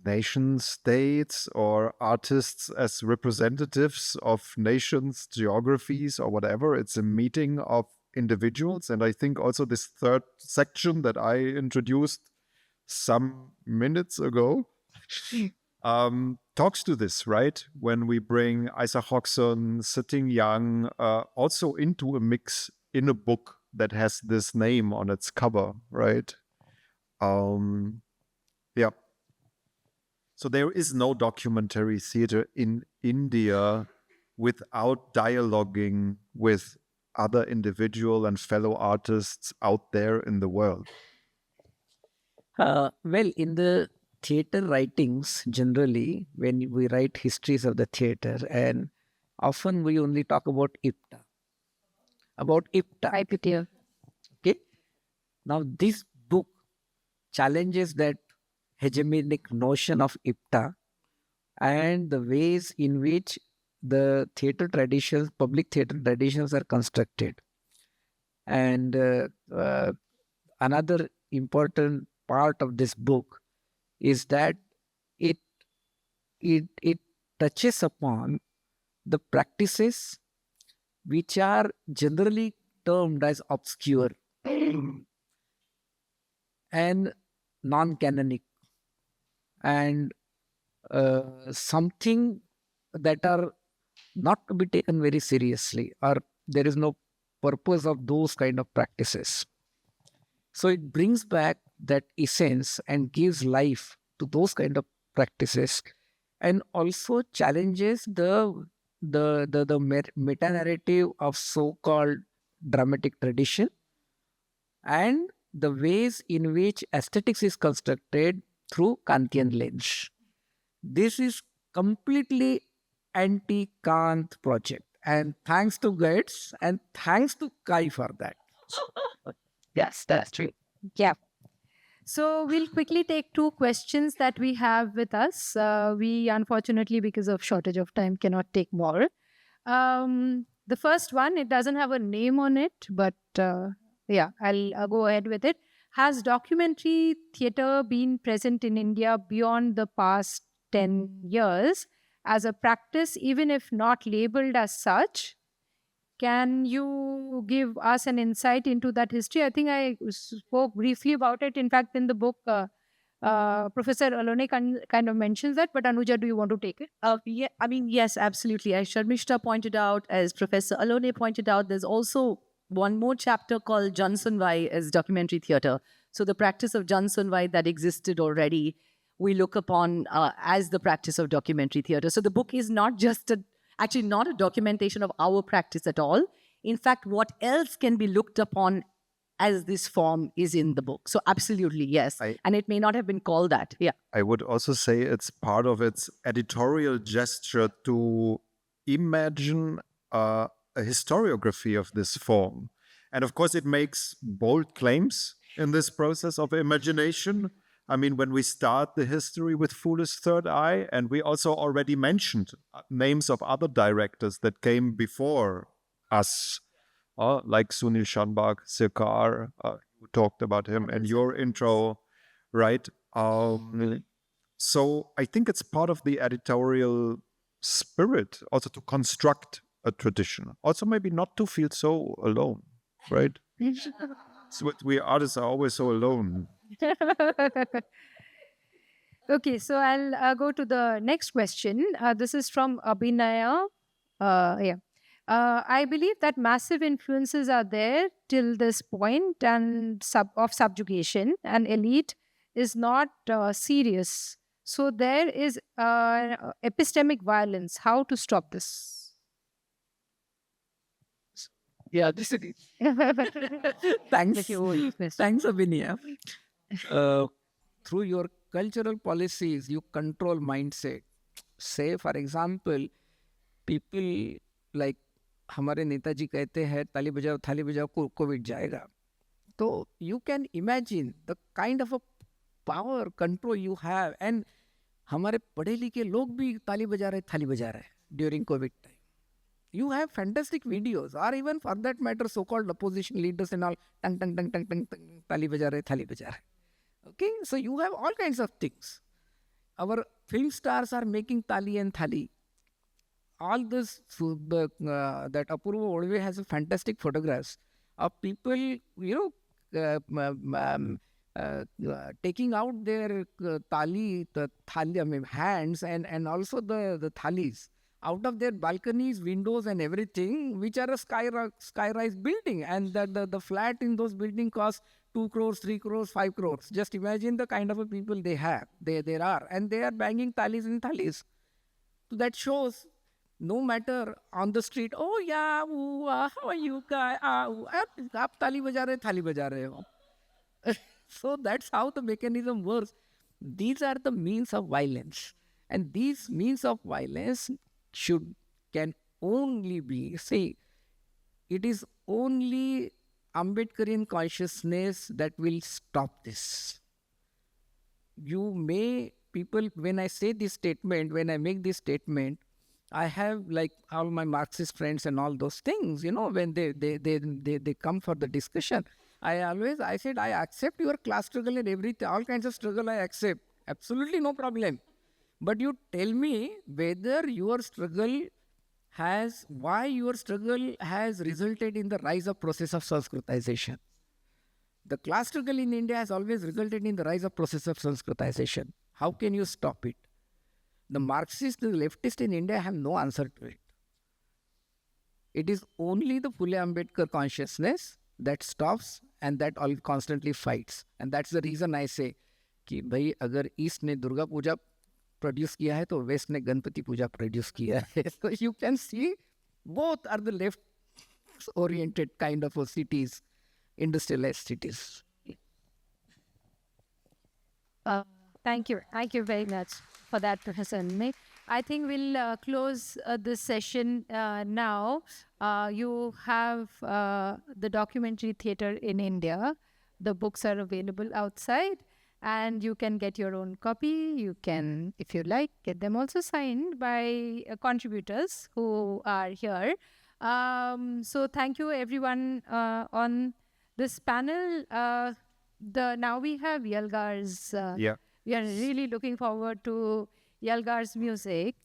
nation states or artists as representatives of nations, geographies, or whatever. It's a meeting of individuals. And I think also this third section that I introduced some minutes ago talks to this, right? When we bring Isaac Hodgson, Sitting Young also into a mix in a book that has this name on its cover, right? Yeah. So there is no documentary theater in India without dialoguing with other individual and fellow artists out there in the world. Well, in the theater writings, generally, when we write histories of the theater, and often we only talk about IPTA. Okay. Now, this book challenges that hegemonic notion of IPTA and the ways in which the theater traditions, public theater traditions are constructed. And another important part of this book is that it touches upon the practices which are generally termed as obscure and non-canonic, and something that are not to be taken very seriously, or there is no purpose of those kind of practices. So it brings back that essence and gives life to those kind of practices, and also challenges the meta-narrative of so-called dramatic tradition and the ways in which aesthetics is constructed through Kantian lens. This is completely anti-Kant project, and thanks to Goethe and thanks to Kai for that. Yes, that's true. Yeah. So we'll quickly take two questions that we have with us. We unfortunately, because of shortage of time, cannot take more. The first one, it doesn't have a name on it, but yeah, I'll go ahead with it. Has documentary theater been present in India beyond the past 10 years as a practice, even if not labeled as such? Can you give us an insight into that history? I think I spoke briefly about it. In fact, in the book, Professor Alone kind of mentions that. But Anuja, do you want to take it? Yeah, I mean, yes, absolutely. As Sharmistha pointed out, as Professor Alone pointed out, there's also one more chapter called Jansunwai as documentary theater. So the practice of Jansunwai that existed already, we look upon as the practice of documentary theater. So the book is not just actually not a documentation of our practice at all. In fact, what else can be looked upon as this form is in the book. So absolutely, yes. And it may not have been called that. Yeah. I would also say it's part of its editorial gesture to imagine a historiography of this form. And of course, it makes bold claims in this process of imagination. I mean, when we start the history with Foolish Third Eye, and we also already mentioned names of other directors that came before us, like Sunil Shanbag, Sirkar, who talked about him in your intro, right? So I think it's part of the editorial spirit also to construct a tradition. Also, maybe not to feel so alone, right? So we artists are always so alone. Okay, so I'll go to the next question. This is from Abhinaya. Yeah. I believe that massive influences are there till this point and of subjugation, and elite is not serious. So there is epistemic violence. How to stop this? Yeah, this is thanks. Thanks, Abhinaya. Through your cultural policies, you control mindset. Say, for example, people like हमारे नेताजी कहते हैं ताली बजाओ थाली बजाओ Covid जाएगा. तो you can imagine the kind of a power control you have. And हमारे पढ़े लिखे लोग भी ताली बजा रहे थाली बजा रहे during COVID time. You have fantastic videos, or even for that matter, so-called opposition leaders and all, tang tang tang tang tang tang, tali baja rahe, thali baja rahe. Okay, so you have all kinds of things. Our film stars are making tali and thali. All this, that Apurva Odve has a fantastic photographs of people, taking out their thali, I mean, hands and also the thalis out of their balconies, windows and everything, which are a sky-rise building, and that the flat in those buildings costs 2 crores, 3 crores, 5 crores. Just imagine the kind of a people they have, there are, and they are banging talis and thalis. So that shows, no matter on the street, oh yeah, ooh, how are you guys? Aap tali baja rahe, thali baja rahe ho. So that's how the mechanism works. These are the means of violence, and these means of violence can only be, see, it is only Ambedkarian consciousness that will stop this. You may, people, when I say this statement, when I make this statement, I have like all my Marxist friends and all those things, when they come for the discussion. I said, I accept your class struggle and everything, all kinds of struggle I accept. Absolutely no problem. But you tell me whether your struggle why your struggle has resulted in the rise of process of Sanskritization. The class struggle in India has always resulted in the rise of process of Sanskritization. How can you stop it? The Marxists, the leftists in India have no answer to it. It is only the Phule Ambedkar consciousness that stops and that all constantly fights. And that's the reason I say, कि भाई अगर east ने Durga Puja produce किया है तो waste ने गणपति पूजा produce किया है. So you can see both are the left oriented kind of cities, industrialized cities. Thank you very much for that, Professor Nick. I think we'll close this session now. You have the documentary theater in India. The books are available outside, and you can get your own copy. You can, if you like, get them also signed by contributors who are here. So thank you everyone on this panel. Now we have Yalgaar's. We are really looking forward to Yalgaar's music.